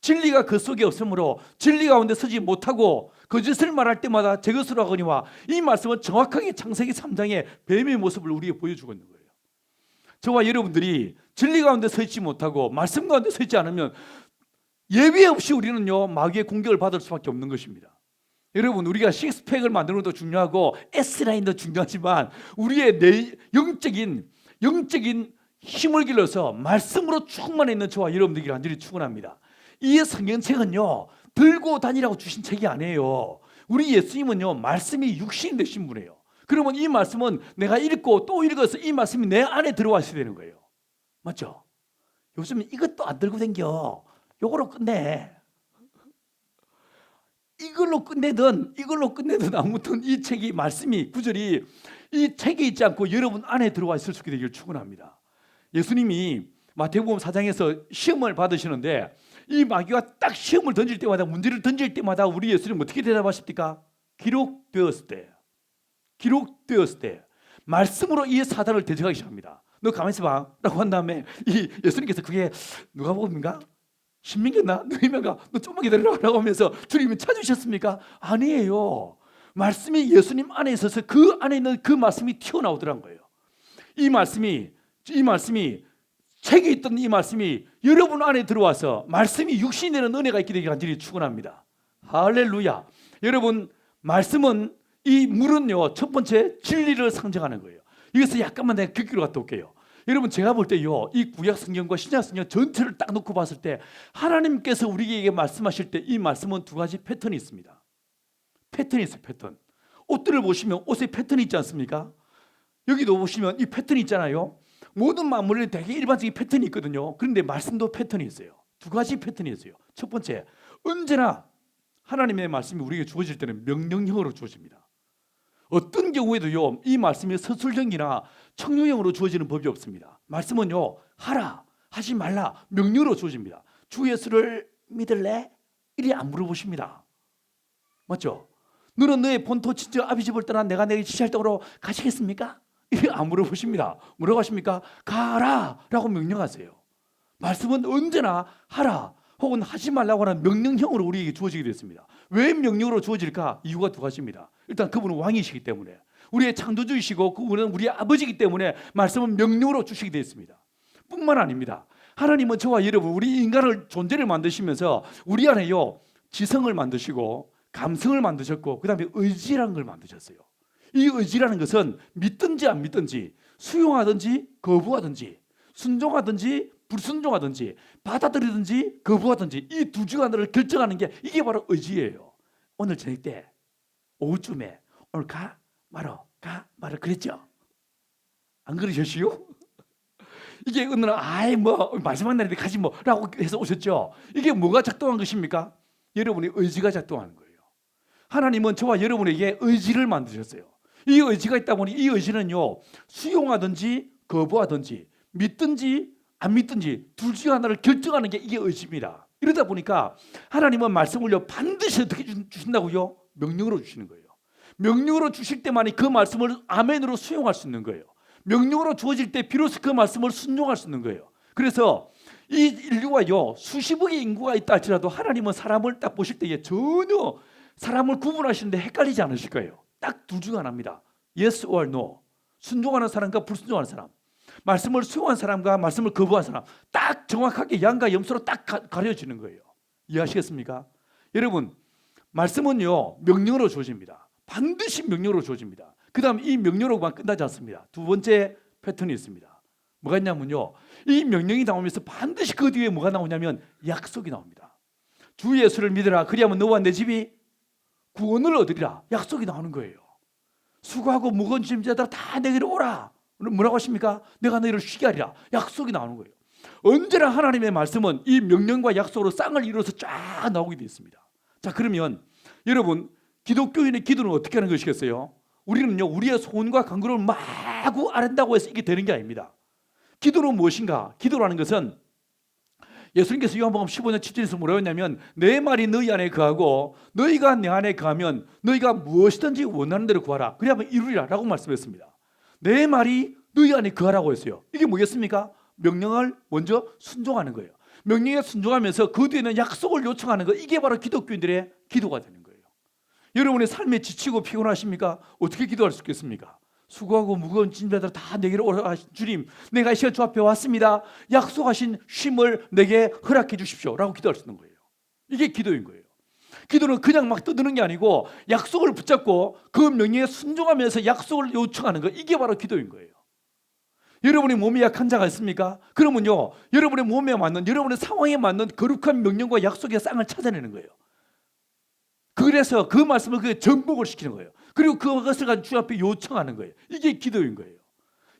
진리가 그 속에 없으므로 진리 가운데 서지 못하고 거짓을 말할 때마다 제 것으로 하거니와, 이 말씀은 정확하게 창세기 3장의 뱀의 모습을 우리에게 보여주고 있는 거예요. 저와 여러분들이 진리 가운데 서 있지 못하고 말씀 가운데 서 있지 않으면 예비 없이 우리는요, 마귀의 공격을 받을 수밖에 없는 것입니다. 여러분, 우리가 식스팩을 만드는 것도 중요하고 S라인도 중요하지만 우리의 영적인 힘을 길러서 말씀으로 충만해 있는 저와 여러분들이 간절히 축원합니다. 이 성경책은요, 들고 다니라고 주신 책이 아니에요. 우리 예수님은요, 말씀이 육신이 되신 분이에요. 그러면 이 말씀은 내가 읽고 또 읽어서 이 말씀이 내 안에 들어와 있어야 되는 거예요. 맞죠? 요즘 이것도 안 들고 다녀. 요거로 끝내. 이걸로 끝내든 아무튼 이 책이, 말씀이, 구절이 이 책에 있지 않고 여러분 안에 들어와 있을 수 있게 되기를 축원합니다. 예수님이 마태복음 4장에서 시험을 받으시는데 이 마귀가 딱 시험을 던질 때마다, 문제를 던질 때마다 우리 예수님 어떻게 대답하십니까? 기록되었을 때 말씀으로 이 사단을 대적하기 시작합니다. 너 가만히 있어봐 라고 한 다음에 이 예수님께서, 그게 누가복음인가? 신명기였나? 너희명가? 너 조금만 기다려라 라고 하면서 주님이 찾으셨습니까? 아니에요. 말씀이 예수님 안에 있어서 그 안에 있는 그 말씀이 튀어나오더란 거예요. 이 말씀이 책에 있던 이 말씀이 여러분 안에 들어와서 말씀이 육신이 되는 은혜가 있게 되기를 간절히 축원합니다. 할렐루야. 여러분, 말씀은, 이 물은요, 첫 번째 진리를 상징하는 거예요. 이것을 약간만 내가 긋기로 갔다 올게요. 여러분, 제가 볼 때요, 이 구약 성경과 신약 성경 전체를 딱 놓고 봤을 때 하나님께서 우리에게 말씀하실 때 이 말씀은 두 가지 패턴이 있습니다. 패턴이 있어요. 패턴. 옷들을 보시면 옷에 패턴이 있지 않습니까? 여기도 보시면 이 패턴이 있잖아요. 모든 만물에 되게 일반적인 패턴이 있거든요. 그런데 말씀도 패턴이 있어요. 두 가지 패턴이 있어요. 첫 번째, 언제나 하나님의 말씀이 우리에게 주어질 때는 명령형으로 주어집니다. 어떤 경우에도요, 이 말씀이 서술형이나 청유형으로 주어지는 법이 없습니다. 말씀은요, 하라, 하지 말라, 명령으로 주어집니다. 주 예수를 믿을래? 이리 안 물어보십니다. 맞죠? 너는 너의 본토 친정 아비 집을 떠나 내가 내게 지시할 땅으로 가시겠습니까? 이리 안 물어보십니다. 뭐라고 하십니까? 가라 라고 명령하세요. 말씀은 언제나 하라 혹은 하지 말라고 하는 명령형으로 우리에게 주어지게 됐습니다. 왜 명령으로 주어질까? 이유가 두 가지입니다. 일단 그분은 왕이시기 때문에, 우리의 창조주이시고 그분은 우리의 아버지이기 때문에 말씀은 명령으로 주시게 되었습니다. 뿐만 아닙니다. 하나님은 저와 여러분, 우리 인간을 존재를 만드시면서 우리 안에요, 지성을 만드시고 감성을 만드셨고 그다음에 의지라는 걸 만드셨어요. 이 의지라는 것은 믿든지 안 믿든지 수용하든지 거부하든지 순종하든지 불순종하든지 받아들이든지 거부하든지 이 두 주간을 결정하는 게 이게 바로 의지예요. 오늘 저녁 때 오후쯤에 오늘 가 말어 그랬죠? 안 그러셨어요? 이게 어느 날 아이 뭐 마지막 날인데 가지 뭐라고 해서 오셨죠? 이게 뭐가 작동한 것입니까? 여러분의 의지가 작동하는 거예요. 하나님은 저와 여러분에게 의지를 만드셨어요. 이 의지가 있다 보니 이 의지는요 수용하든지 거부하든지 믿든지 안 믿든지 둘 중에 하나를 결정하는 게 이게 의지입니다. 이러다 보니까 하나님은 말씀을요 반드시 어떻게 주신다고요? 명령으로 주시는 거예요. 명령으로 주실 때만이 그 말씀을 아멘으로 수용할 수 있는 거예요. 명령으로 주어질 때 비로소 그 말씀을 순종할 수 있는 거예요. 그래서 이 인류가요 수십억의 인구가 있다 할지라도 하나님은 사람을 딱 보실 때에 전혀 사람을 구분하시는데 헷갈리지 않으실 거예요. 딱 둘 중 하나입니다. Yes or no. 순종하는 사람과 불순종하는 사람. 말씀을 수용한 사람과 말씀을 거부한 사람. 딱 정확하게 양과 염소로 딱 가려지는 거예요. 이해하시겠습니까? 여러분 말씀은요 명령으로 주어집니다. 반드시 명령으로 주어집니다. 그 다음 이 명령으로만 끝나지 않습니다. 두 번째 패턴이 있습니다. 뭐가 있냐면요 이 명령이 나오면서 반드시 그 뒤에 뭐가 나오냐면 약속이 나옵니다. 주 예수를 믿으라 그리하면 너와 내 집이 구원을 얻으리라. 약속이 나오는 거예요. 수고하고 무거운 짐자들아 다 내게로 오라. 뭐라고 하십니까? 내가 너희를 쉬게 하리라. 약속이 나오는 거예요. 언제나 하나님의 말씀은 이 명령과 약속으로 쌍을 이루어서 쫙 나오게 되어 있습니다. 자 그러면 여러분 기독교인의 기도는 어떻게 하는 것이겠어요? 우리는요 우리의 소원과 간구를 마구 아른다고 해서 이게 되는 게 아닙니다. 기도는 무엇인가? 기도라는 것은 예수님께서 요한복음 15장 7절에서 뭐라고 했냐면 내 말이 너희 안에 거하고 너희가 내 안에 거하면 너희가 무엇이든지 원하는 대로 구하라. 그래야만 이루리라 라고 말씀했습니다. 내 말이 너희 안에 거하라고 했어요. 이게 뭐겠습니까? 명령을 먼저 순종하는 거예요. 명령에 순종하면서 그 뒤에는 약속을 요청하는 거. 이게 바로 기독교인들의 기도가 되는 거예요. 여러분의 삶에 지치고 피곤하십니까? 어떻게 기도할 수 있겠습니까? 수고하고 무거운 짐자들 다 내게로 오라 하신 주님, 내가 이 시간 주 앞에 왔습니다. 약속하신 쉼을 내게 허락해 주십시오 라고 기도할 수 있는 거예요. 이게 기도인 거예요. 기도는 그냥 막 떠드는 게 아니고 약속을 붙잡고 그 명령에 순종하면서 약속을 요청하는 거. 이게 바로 기도인 거예요. 여러분의 몸이 약한 자가 있습니까? 그러면요 여러분의 몸에 맞는 여러분의 상황에 맞는 거룩한 명령과 약속의 쌍을 찾아내는 거예요. 그래서 그 말씀을 그게 정복을 시키는 거예요. 그리고 그것을 가지고 주 앞에 요청하는 거예요. 이게 기도인 거예요.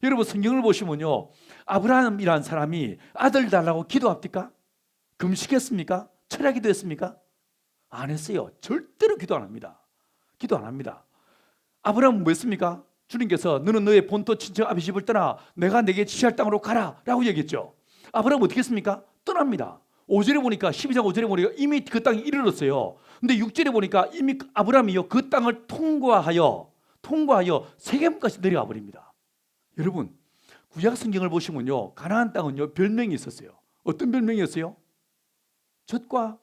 여러분 성경을 보시면요 아브라함이라는 사람이 아들 달라고 기도합니까? 금식했습니까? 철야기도 했습니까? 안 했어요. 절대로 기도 안 합니다. 기도 안 합니다. 아브라함은 뭐 했습니까? 주님께서 너는 너의 본토 친척 아비 집을 떠나 내가 내게 지시할 땅으로 가라 라고 얘기했죠. 아브라함은 어떻게 했습니까? 떠납니다. 5절에 보니까 12장 5절에 보니까 이미 그 땅에 이르렀어요. 근데 6절에 보니까 이미 아브라함이요 그 땅을 통과하여 세겜까지 내려가 버립니다. 여러분 구약 성경을 보시면요 가나안 땅은요 별명이 있었어요. 어떤 별명이었어요? 젖과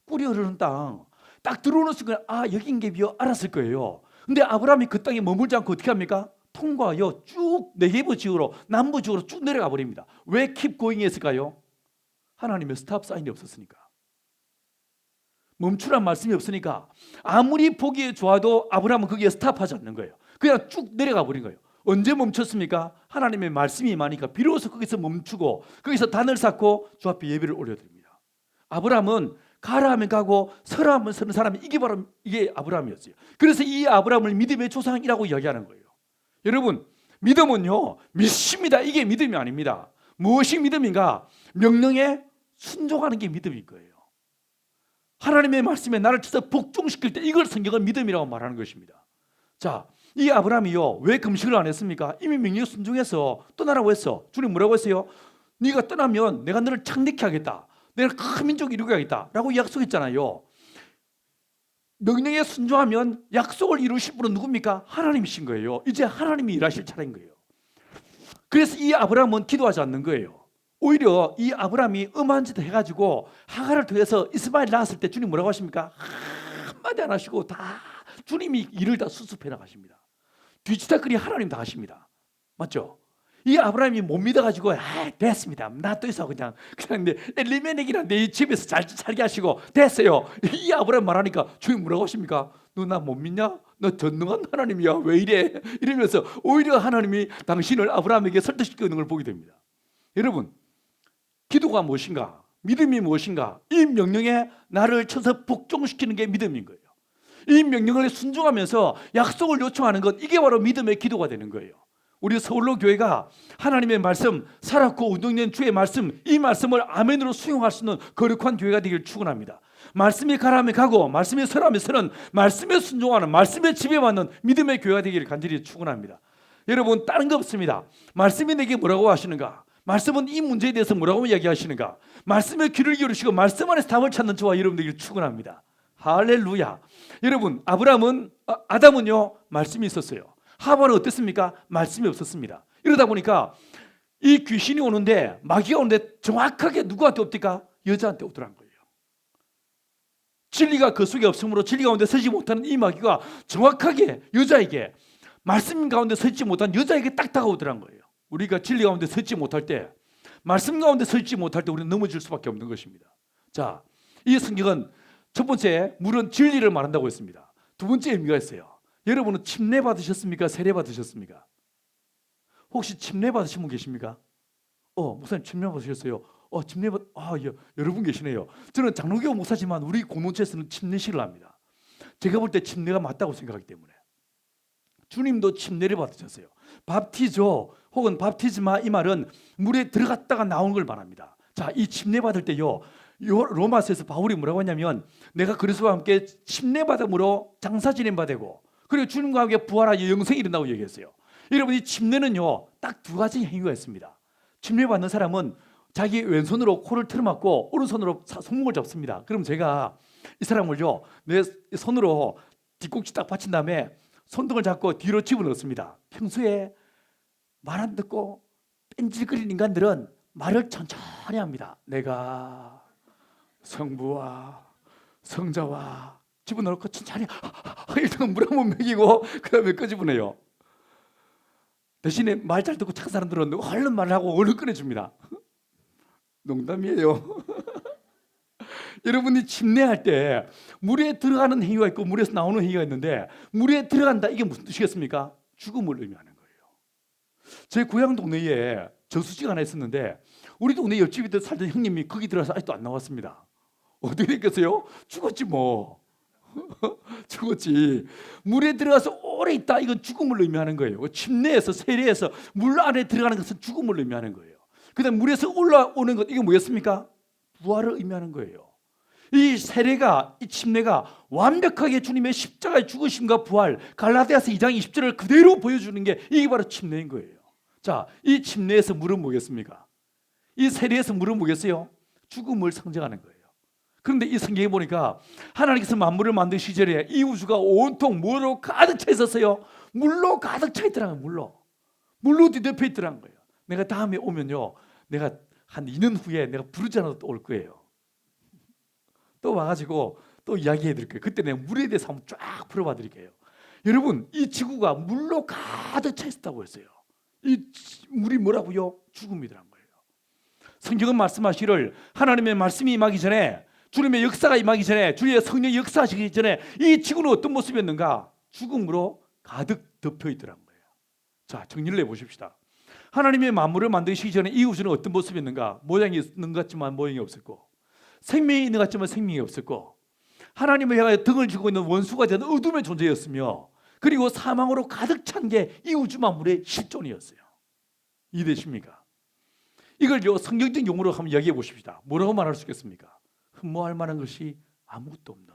꿀이 흐르는 땅. 딱 들어오는 순간 아 여긴 게 비어 알았을 거예요. 근데 아브라함이 그 땅에 머물지 않고 어떻게 합니까? 통과하여 쭉 네게부 지역으로 남부 지역으로 쭉 내려가 버립니다. 왜 keep going 했을까요? 하나님의 스탑 사인이 없었으니까. 멈추란 말씀이 없으니까 아무리 보기에 좋아도 아브라함은 거기에 스탑하지 않는 거예요. 그냥 쭉 내려가 버린 거예요. 언제 멈췄습니까? 하나님의 말씀이 많으니까 비로소 거기서 멈추고 거기서 단을 쌓고 주 앞에 예배를 올려드립니다. 아브라함은 가라 하면 가고 서라 하면 서는 사람이 이게 아브라함이었어요. 그래서 이 아브라함을 믿음의 조상이라고 이야기하는 거예요. 여러분 믿음은요 믿습니다. 이게 믿음이 아닙니다. 무엇이 믿음인가? 명령에 순종하는 게 믿음인 거예요. 하나님의 말씀에 나를 진짜 복종시킬 때 이걸 성경은 믿음이라고 말하는 것입니다. 자, 이 아브라함이요 왜 금식을 안 했습니까? 이미 명령에 순종해서 떠나라고 했어. 주님 뭐라고 했어요? 네가 떠나면 내가 너를 창대케 하겠다. 내가 큰 민족을 이루게 하겠다 라고 약속했잖아요. 명령에 순종하면 약속을 이루실 분은 누굽니까? 하나님이신 거예요. 이제 하나님이 일하실 차례인 거예요. 그래서 이 아브라함은 기도하지 않는 거예요. 오히려 이 아브라함이 음한 짓 해가지고 하갈을 통해서 이스마엘 낳았을 때 주님 뭐라고 하십니까? 한마디 안 하시고 다 주님이 일을 다 수습해 나가십니다. 뒤치다거리 하나님 다 하십니다. 맞죠? 이 아브라함이 못 믿어가지고 됐습니다. 놔둬서 그냥 내 엘리멜렉이랑 내 집에서 잘 살게 하시고 됐어요. 이 아브라함 말하니까 주님 뭐라고 하십니까? 너 나 못 믿냐? 너 전능한 하나님이야. 왜 이래? 이러면서 오히려 하나님이 당신을 아브라함에게 설득시키는 걸 보게 됩니다. 여러분, 기도가 무엇인가? 믿음이 무엇인가? 이 명령에 나를 쳐서 복종시키는 게 믿음인 거예요. 이 명령을 순종하면서 약속을 요청하는 것, 이게 바로 믿음의 기도가 되는 거예요. 우리 서울로 교회가 하나님의 말씀, 살았고 운동된 주의 말씀, 이 말씀을 아멘으로 수용할 수 있는 거룩한 교회가 되기를 축원합니다. 말씀이 가라면 가고 말씀이 서라면 서는, 말씀에 순종하는, 말씀에 지배받는 믿음의 교회가 되기를 간절히 축원합니다. 여러분, 다른 거 없습니다. 말씀이 내게 뭐라고 하시는가? 말씀은 이 문제에 대해서 뭐라고 이야기하시는가? 말씀에 귀를 기울이시고 말씀 안에서 답을 찾는 저와 여러분 되기를 축원합니다. 할렐루야. 여러분, 아담은요 말씀이 있었어요. 하와는 어땠습니까? 말씀이 없었습니다. 이러다 보니까 이 귀신이 오는데, 마귀가 오는데 정확하게 누구한테 옵니까? 여자한테 오더란 거예요. 진리가 그 속에 없으므로 진리 가운데 서지 못하는 이 마귀가 정확하게 여자에게, 말씀 가운데 서지 못한 여자에게 딱 다가오더란 거예요. 우리가 진리 가운데 서지 못할 때, 말씀 가운데 서지 못할 때 우리는 넘어질 수밖에 없는 것입니다. 자, 이 성경은 첫 번째, 물은 진리를 말한다고 했습니다. 두 번째 의미가 있어요. 여러분은 침례 받으셨습니까? 세례 받으셨습니까? 혹시 침례 받으신 분 계십니까? 목사님 침례 받으셨어요? 여러분 계시네요. 저는 장로교 목사지만 우리 공동체에서는 침례식을 합니다. 제가 볼 때 침례가 맞다고 생각하기 때문에. 주님도 침례를 받으셨어요. 밥티조 혹은 밥티즈마, 이 말은 물에 들어갔다가 나오는 걸 말합니다. 자, 이 침례 받을 때요, 로마서에서 바울이 뭐라고 하냐면, 내가 그리스도와 함께 침례 받음으로 장사 지냄 바되고, 그리고 주님과 함께 부활하여 영생이 이른다고 얘기했어요. 여러분, 이 침례는요 딱 두 가지 행위가 있습니다. 침례 받는 사람은 자기 왼손으로 코를 틀어막고 오른손으로 손목을 잡습니다. 그럼 제가 이 사람을요 내 손으로 뒷꼭지 딱 받친 다음에 손등을 잡고 뒤로 집어넣습니다. 평소에 말 안 듣고 뺀질거리는 인간들은 말을 천천히 합니다. 내가 성부와 성자와 집어넣고 천천히 일단 물 한 번 먹이고 그 다음에 끄집어내요. 대신에 말 잘 듣고 착한 사람들은 얼른 말을 하고 얼른 꺼내줍니다. 농담이에요. 여러분이 침례할 때 물에 들어가는 행위가 있고 물에서 나오는 행위가 있는데, 물에 들어간다, 이게 무슨 뜻이겠습니까? 죽음을 의미하는 거예요. 제 고향 동네에 저수지가 하나 있었는데, 우리 동네 옆집에 살던 형님이 거기 들어가서 아직도 안 나왔습니다. 어떻게 됐겠어요? 죽었지 뭐. 죽었지. 물에 들어가서 오래 있다, 이건 죽음을 의미하는 거예요. 침례에서, 세례에서 물 안에 들어가는 것은 죽음을 의미하는 거예요. 그 다음 물에서 올라오는 것, 이게 뭐였습니까? 부활을 의미하는 거예요. 이 세례가, 이 침례가 완벽하게 주님의 십자가의 죽으심과 부활, 갈라디아서 2장 20절을 그대로 보여주는 게 이게 바로 침례인 거예요. 자, 이 침례에서 물은 뭐겠습니까? 이 세례에서 물은 뭐겠어요? 죽음을 상징하는 거예요. 그런데 이 성경에 보니까 하나님께서 만물을 만든 시절에 이 우주가 온통 뭐로 가득 차 있었어요? 물로 가득 차 있더라는 거예요. 물로 뒤덮여 있더라는 거예요. 내가 다음에 오면요, 내가 한 2년 후에 내가 부르지 않아도 또 올 거예요. 또 와가지고 또 이야기해 드릴 거예요. 그때 내가 물에 대해서 한번 쫙 풀어봐 드릴게요. 여러분, 이 지구가 물로 가득 차 있었다고 했어요. 이 물이 뭐라고요? 죽음이더란 거예요. 성경은 말씀하시기를 하나님의 말씀이 임하기 전에, 주님의 역사가 임하기 전에, 주의 성령이 역사하시기 전에 이 지구는 어떤 모습이었는가? 죽음으로 가득 덮여 있더란 거예요. 자, 정리를 해보십시다. 하나님의 만물을 만드시기 전에 이 우주는 어떤 모습이었는가? 모양이 있는 것 같지만 모양이 없었고, 생명이 있는 것 같지만 생명이 없었고, 하나님을 향하여 등을 쥐고 있는 원수가 되는 어둠의 존재였으며, 그리고 사망으로 가득 찬 게 이 우주 만물의 실존이었어요. 이해되십니까? 이걸요 성경적 용어로 한번 이야기해 보십시다. 뭐라고 말할 수 있겠습니까? 흠모할 만한 것이 아무것도 없는,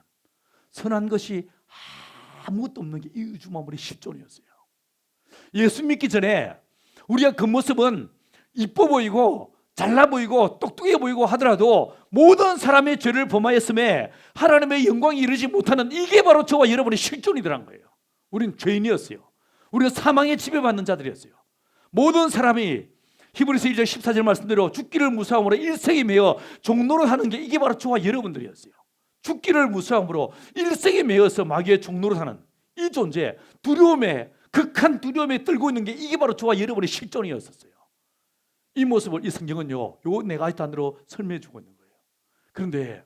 선한 것이 아무것도 없는 게 이 우주 만물의 실존이었어요. 예수 믿기 전에 우리가 겉모습은 이뻐 보이고 잘나 보이고 똑똑해 보이고 하더라도 모든 사람의 죄를 범하였음에 하나님의 영광이 이르지 못하는, 이게 바로 저와 여러분의 실존이더란 거예요. 우리는 죄인이었어요. 우리는 사망에 지배받는 자들이었어요. 모든 사람이 히브리서 1장 14절 말씀대로 죽기를 무서워함으로 일생에 매여 종노릇 하는 게 이게 바로 저와 여러분들이었어요. 죽기를 무서워함으로 일생에 매여서 마귀의 종노릇 하는 이 존재, 두려움에, 극한 두려움에 떨고 있는 게 이게 바로 저와 여러분의 실존이었었어요. 이 모습을 이 성경은요, 요 네 가지 단어로 설명해 주고 있는 거예요. 그런데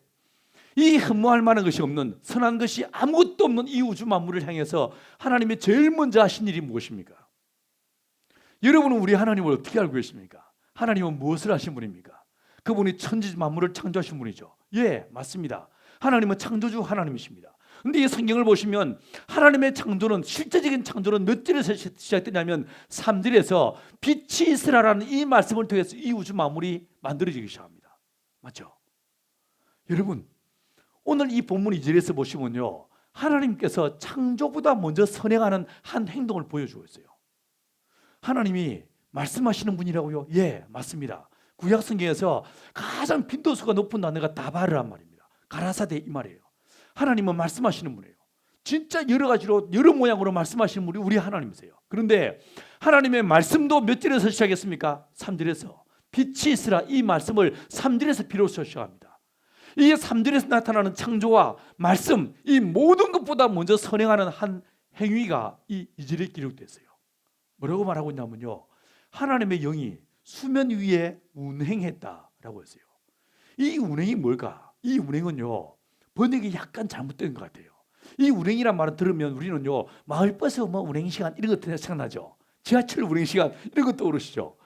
이 흠모할 만한 것이 없는, 선한 것이 아무것도 없는 이 우주 만물을 향해서 하나님이 제일 먼저 하신 일이 무엇입니까? 여러분은 우리 하나님을 어떻게 알고 계십니까? 하나님은 무엇을 하신 분입니까? 그분이 천지 만물을 창조하신 분이죠. 예, 맞습니다. 하나님은 창조주 하나님이십니다. 근데 이 성경을 보시면 하나님의 창조는, 실제적인 창조는 몇 절에서 시작되냐면 3절에서 빛이 있으라라는 이 말씀을 통해서 이 우주 만물이 만들어지기 시작합니다. 맞죠? 여러분, 오늘 이 본문 2절에서 보시면요, 하나님께서 창조보다 먼저 선행하는 한 행동을 보여주고 있어요. 하나님이 말씀하시는 분이라고요? 예, 맞습니다. 구약 성경에서 가장 빈도수가 높은 단어가 다바르란 말입니다. 가라사대 이 말이에요. 하나님은 말씀하시는 분이에요. 진짜 여러 가지로, 여러 모양으로 말씀하시는 분이 우리 하나님이세요. 그런데 하나님의 말씀도 몇 절에서 시작했습니까? 3절에서. 빛이 있으라, 이 말씀을 3절에서 비로소 시작합니다. 이게 3절에서 나타나는 창조와 말씀, 이 모든 것보다 먼저 선행하는 한 행위가 이 2절에 기록됐어요. 뭐라고 말하고 있냐면요, 하나님의 영이 수면 위에 운행했다라고 했어요. 이 운행이 뭘까? 이 운행은요, 번역이 약간 잘못된 것 같아요. 이 운행이란 말을 들으면 우리는요, 마을버스 뭐 운행 시간 이런 것 생각나죠. 지하철 운행 시간 이런 것 떠오르시죠.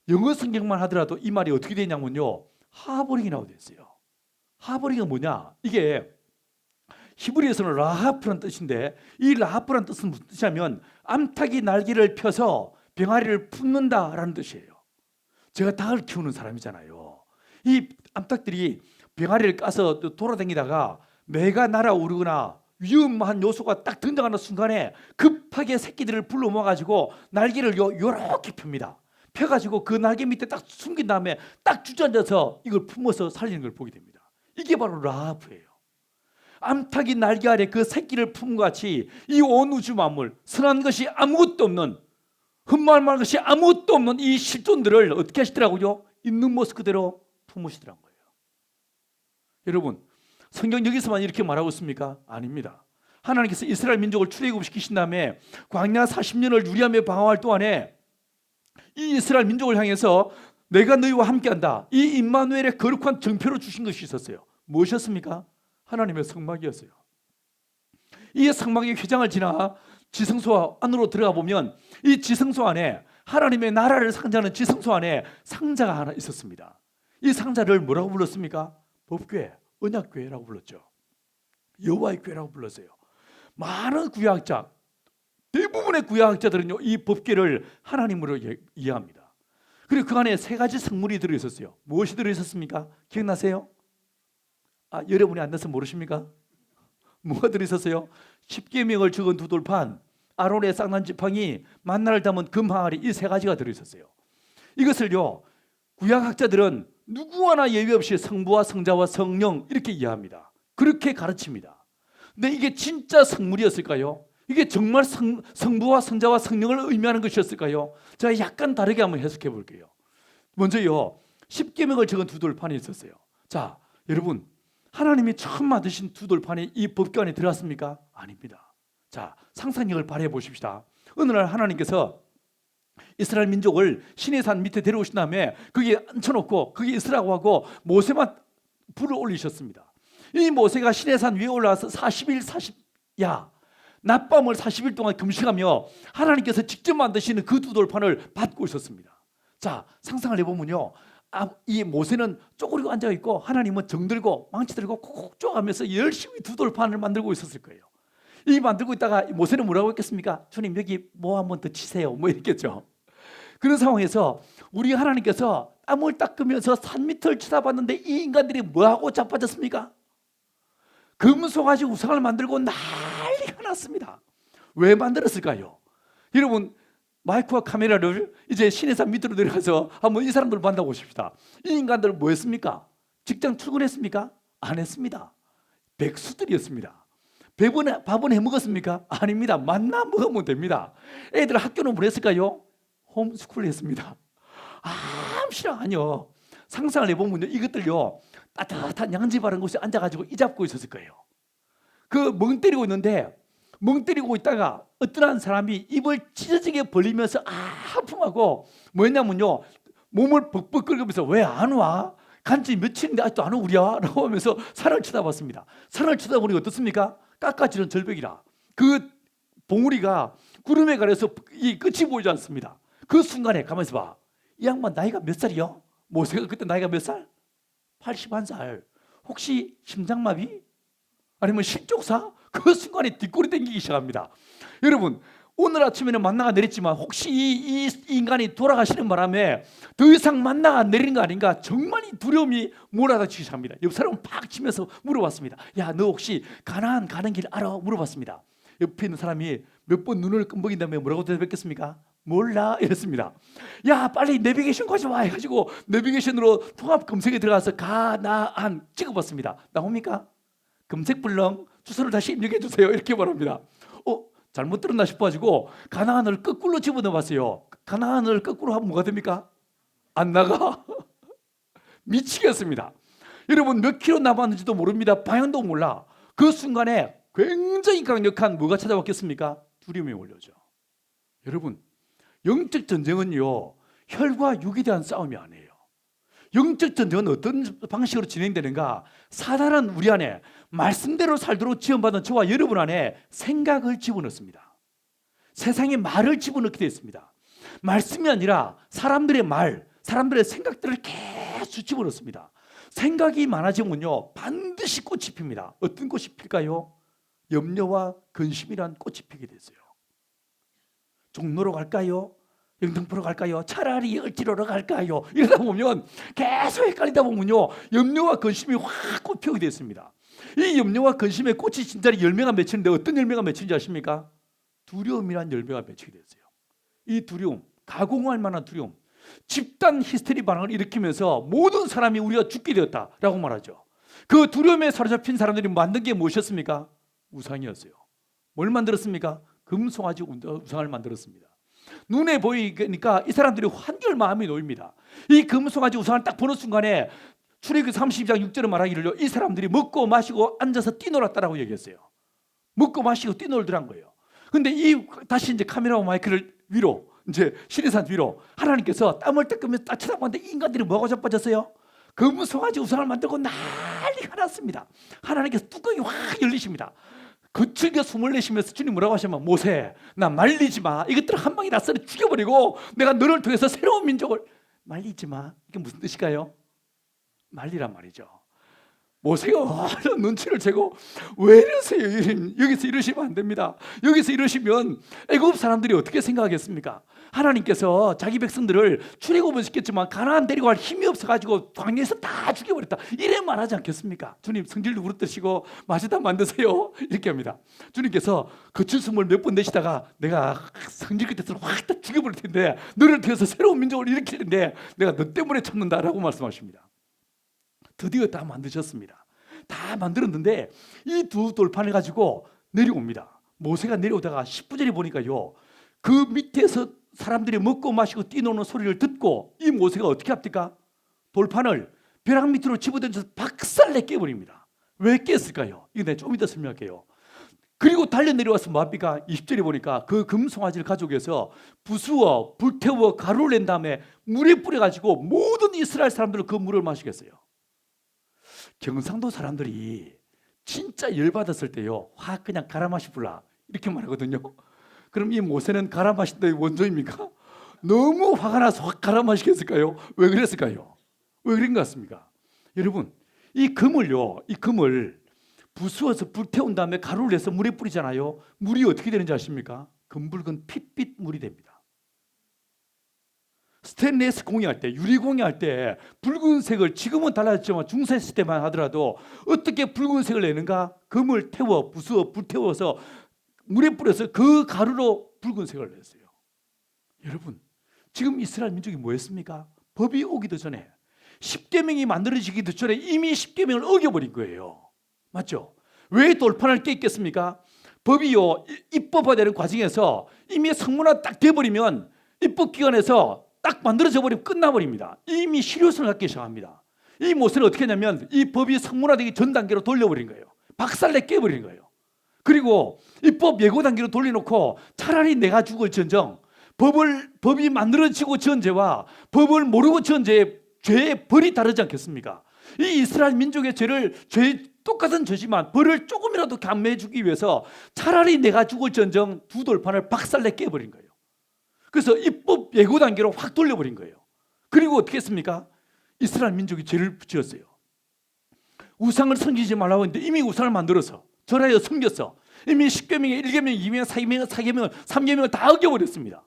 영어 성경만 하더라도 이 말이 어떻게 되냐면요, 하버링이라고 됐어요. 하버링은 뭐냐? 이게 히브리에서는 라하프라는 뜻인데, 이 라하프라는 뜻은 무슨 뜻이냐면 암탉이 날개를 펴서 병아리를 품는다라는 뜻이에요. 제가 닭을 키우는 사람이잖아요. 이 암탉들이 병아리를 까서 돌아다니다가 매가 날아오르거나 위험한 요소가 딱 등장하는 순간에 급하게 새끼들을 불러 모아가지고 날개를 요렇게 펴니다. 펴가지고 그 날개 밑에 딱 숨긴 다음에 딱 주저앉아서 이걸 품어서 살리는 걸 보게 됩니다. 이게 바로 라하프예요. 암탉이 날개 아래 그 새끼를 품은 것 같이 이 온 우주 만물, 선한 것이 아무것도 없는, 흠모할 만한 것이 아무것도 없는 이 실존들을 어떻게 하시더라고요? 있는 모습 그대로 품으시더란 거예요. 여러분, 성경 여기서만 이렇게 말하고 있습니까? 아닙니다. 하나님께서 이스라엘 민족을 출애굽시키신 다음에 광야 40년을 유리함에 방황할 동안에 이 이스라엘 민족을 향해서 내가 너희와 함께한다, 이 임마누엘의 거룩한 정표로 주신 것이 있었어요. 무엇이었습니까? 하나님의 성막이었어요. 이 성막의 휘장을 지나 지성소 안으로 들어가 보면 이 지성소 안에, 하나님의 나라를 상징하는 지성소 안에 상자가 하나 있었습니다. 이 상자를 뭐라고 불렀습니까? 법궤, 언약궤라고 불렀죠. 여호와의 궤라고 불렀어요. 많은 구약자, 대부분의 구약자들은요, 이 법궤를 하나님으로 이해합니다. 그리고 그 안에 세 가지 성물이 들어있었어요. 무엇이 들어있었습니까? 기억나세요? 여러분이 안 나서 모르십니까? 뭐가 들어있었어요? 십계명을 적은 두 돌판, 아론의 쌍난 지팡이, 만나를 담은 금 항아리, 이 세 가지가 들어있었어요. 이것을요, 구약학자들은 누구 하나 예외 없이 성부와 성자와 성령 이렇게 이해합니다. 그렇게 가르칩니다. 근데 이게 진짜 성물이었을까요? 이게 정말 성부와 성자와 성령을 의미하는 것이었을까요? 제가 약간 다르게 한번 해석해 볼게요. 먼저요, 십계명을 적은 두 돌판이 있었어요. 자, 여러분, 하나님이 처음 만드신 두 돌판이 이 법궤 안에 들어갔습니까? 아닙니다. 자, 상상력을 발휘해 보십시다. 어느 날 하나님께서 이스라엘 민족을 시내산 밑에 데려오신 다음에 거기에 앉혀놓고 거기에 있으라고 하고 모세만 불을 올리셨습니다. 이 모세가 시내산 위에 올라와서 40일 40야 낮밤을 40일 동안 금식하며 하나님께서 직접 만드시는 그 두 돌판을 받고 있었습니다. 자, 상상을 해보면요, 이 모세는 쪼그리고 앉아있고 하나님은 정들고 망치 들고 콕콕 쪼가면서 열심히 두 돌판을 만들고 있었을 거예요. 이 만들고 있다가 모세는 뭐라고 했겠습니까? 주님, 여기 뭐 한번 더 치세요, 뭐 이랬겠죠. 그런 상황에서 우리 하나님께서 땀을 닦으면서 산 밑을 쳐다봤는데 이 인간들이 뭐하고 자빠졌습니까? 금속 가지고 우상을 만들고 난리가 났습니다. 왜 만들었을까요? 여러분, 마이크와 카메라를 이제 시내산 밑으로 내려가서 한번 이 사람들을 만나보십시다. 이 인간들 뭐 했습니까? 직장 출근했습니까? 안 했습니다. 백수들이었습니다. 밥은 해 먹었습니까? 아닙니다. 만나 먹으면 됩니다. 애들 학교는 보냈을까요? 홈스쿨 했습니다. 아니요. 상상을 해보면요, 이것들요, 따뜻한 양지 바른 곳에 앉아가지고 이 잡고 있었을 거예요. 그 멍 때리고 있는데, 멍 때리고 있다가 어떤 한 사람이 입을 찢어지게 벌리면서 하품하고 뭐였냐면요, 몸을 벅벅 끓이면서 왜 안 와? 간지 며칠인데 아직도 안 오랴? 라고 하면서 산을 쳐다봤습니다. 산을 쳐다보니 어떻습니까? 깎아지는 절벽이라 그 봉우리가 구름에 가려서 이 끝이 보이지 않습니다. 그 순간에 가만있어 봐. 이 양반 나이가 몇 살이요? 모세가 그때 나이가 몇 살? 81살. 혹시 심장마비? 아니면 실족사? 그 순간에 뒷골이 땡기기 시작합니다. 여러분, 오늘 아침에는 만나가 내렸지만 혹시 이 인간이 돌아가시는 바람에 더 이상 만나가 내리는 거 아닌가? 정말 이 두려움이 몰아닥치기 시작합니다. 옆 사람은 팍 치면서 물어봤습니다. 야, 너 혹시 가나안 가는 길 알아? 물어봤습니다. 옆에 있는 사람이 몇 번 눈을 끔벅인 다음에 뭐라고 대답했겠습니까? 몰라 이랬습니다. 야, 빨리 내비게이션 가져와 해가지고 내비게이션으로 통합 검색에 들어가서 가나안 찍어봤습니다. 나옵니까? 검색 불능 주소를 다시 입력해 주세요 이렇게 말합니다. 잘못 들었나 싶어가지고 가나안을 거꾸로 집어넣어봤어요. 가나안을 거꾸로 하면 뭐가 됩니까? 안 나가. 미치겠습니다. 여러분, 몇 킬로 남았는지도 모릅니다. 방향도 몰라. 그 순간에 굉장히 강력한 뭐가 찾아왔겠습니까? 두려움이 올려오죠. 여러분, 영적 전쟁은요, 혈과 육에 대한 싸움이 아니에요. 영적 전쟁은 어떤 방식으로 진행되는가? 사단은 우리 안에 말씀대로 살도록 지원받은 저와 여러분 안에 생각을 집어넣습니다. 세상에 말을 집어넣게 되어 있습니다. 말씀이 아니라 사람들의 말, 사람들의 생각들을 계속 집어넣습니다. 생각이 많아지면요, 반드시 꽃이 핍니다. 어떤 꽃이 필까요? 염려와 근심이란 꽃이 피게 됐어요. 종로로 갈까요? 영등포로 갈까요? 차라리 을지로로 갈까요? 이러다 보면 계속 헷갈리다 보면요, 염려와 근심이 확 꽃피우게 됐습니다. 이 염려와 근심의 꽃이 진짜 열매가 맺히는데 어떤 열매가 맺히는지 아십니까? 두려움이란 열매가 맺히게 됐어요. 이 두려움, 가공할 만한 두려움, 집단 히스테리 반응을 일으키면서 모든 사람이 우리가 죽게 되었다라고 말하죠. 그 두려움에 사로잡힌 사람들이 만든 게 무엇이었습니까? 우상이었어요. 뭘 만들었습니까? 금송아지 우상을 만들었습니다. 눈에 보이니까 이 사람들이 한결 마음이 놓입니다. 이 금송아지 우상을 딱 보는 순간에 출애굽기 32장 6절에 말하기를요, 이 사람들이 먹고 마시고 앉아서 뛰놀았다라고 얘기했어요. 먹고 마시고 뛰놀더란 거예요. 근데 다시 이제 카메라와 마이크를 위로, 이제 시내산 위로 하나님께서 땀을 닦으면서 딱 쳐다봤는데 인간들이 뭐가 자빠졌어요? 금송아지 우상을 만들고 난리가 났습니다. 하나님께서 뚜껑이 확 열리십니다. 거칠게 숨을 내쉬면서 주님 뭐라고 하시면, 모세, 나 말리지 마. 이것들을 한 방에 다 썰어 죽여버리고 내가 너를 통해서 새로운 민족을 말리지 마. 이게 무슨 뜻일까요? 말리란 말이죠. 모세가 눈치를 채고 왜 이러세요? 여기서 이러시면 안 됩니다. 여기서 이러시면 애굽 사람들이 어떻게 생각하겠습니까? 하나님께서 자기 백성들을 출애굽은 시켰지만 가나안 데리고 갈 힘이 없어가지고 광야에서 다 죽여버렸다, 이래 말하지 않겠습니까? 주님 성질도 그렇듯이고 마시다 만드세요 이렇게 합니다. 주님께서 거칠 숨을 몇 번 내쉬다가 내가 성질 끝에서 확 다 죽여버릴 텐데 너를 통해서 새로운 민족을 일으키는데 내가 너 때문에 참는다라고 말씀하십니다. 드디어 다 만드셨습니다. 다 만들었는데 이 두 돌판을 가지고 내려옵니다. 모세가 내려오다가 10구절에 보니까요, 그 밑에서 사람들이 먹고 마시고 뛰노는 소리를 듣고 이 모세가 어떻게 합니까? 돌판을 벼랑 밑으로 집어던져서 박살내 깨버립니다. 왜 깼을까요? 이거 내가 좀 이따 설명할게요. 그리고 달려 내려와서 뭐 합니까? 20절에 보니까 그 금송아지를 가져오서 부수어 불태워 가루를 낸 다음에 물에 뿌려가지고 모든 이스라엘 사람들은 그 물을 마시겠어요. 경상도 사람들이 진짜 열받았을 때요, 확 그냥 갈아 마시불라 이렇게 말하거든요. 그럼 이 모세는 갈아 마신다의 원조입니까? 너무 화가 나서 확 갈아 마시겠을까요? 왜 그랬을까요? 왜 그런 것 같습니까? 여러분, 이 금을 부수어서 불태운 다음에 가루를 내서 물에 뿌리잖아요. 물이 어떻게 되는지 아십니까? 검붉은 핏빛 물이 됩니다. 스테인리스 공예할 때, 유리 공예할 때 붉은색을, 지금은 달라졌지만 중세시대 때만 하더라도 어떻게 붉은색을 내는가? 금을 태워 부수어 불태워서 물에 뿌려서 그 가루로 붉은색을 냈어요. 여러분, 지금 이스라엘 민족이 뭐였습니까? 법이 오기도 전에, 십계명이 만들어지기도 전에 이미 십계명을 어겨버린 거예요. 맞죠? 왜 돌판을 깼겠습니까? 법이요, 입법화되는 과정에서 이미 성문화 딱 돼버리면 입법기관에서 딱 만들어져 버리면 끝나버립니다. 이미 실효성을 갖기 시작합니다. 이 모세는 어떻게 했냐면 이 법이 성문화되기 전 단계로 돌려버린 거예요. 박살내 깨버린 거예요. 그리고 입법 예고 단계로 돌려놓고 차라리 내가 죽을지언정 법이 만들어지고 지은 죄와 법을 모르고 지은 죄의 벌이 다르지 않겠습니까? 이 이스라엘 민족의 똑같은 죄지만 벌을 조금이라도 감내해 주기 위해서 차라리 내가 죽을지언정 두 돌판을 박살내 깨버린 거예요. 그래서 입법 예고 단계로 확 돌려버린 거예요. 그리고 어떻게 했습니까? 이스라엘 민족이 죄를 지었어요. 우상을 섬기지 말라고 했는데 이미 우상을 만들어서 절하여 섬겼어. 이미 10계명에 1계명, 2계명, 4계명, 4계명, 3계명을 다 어겨버렸습니다.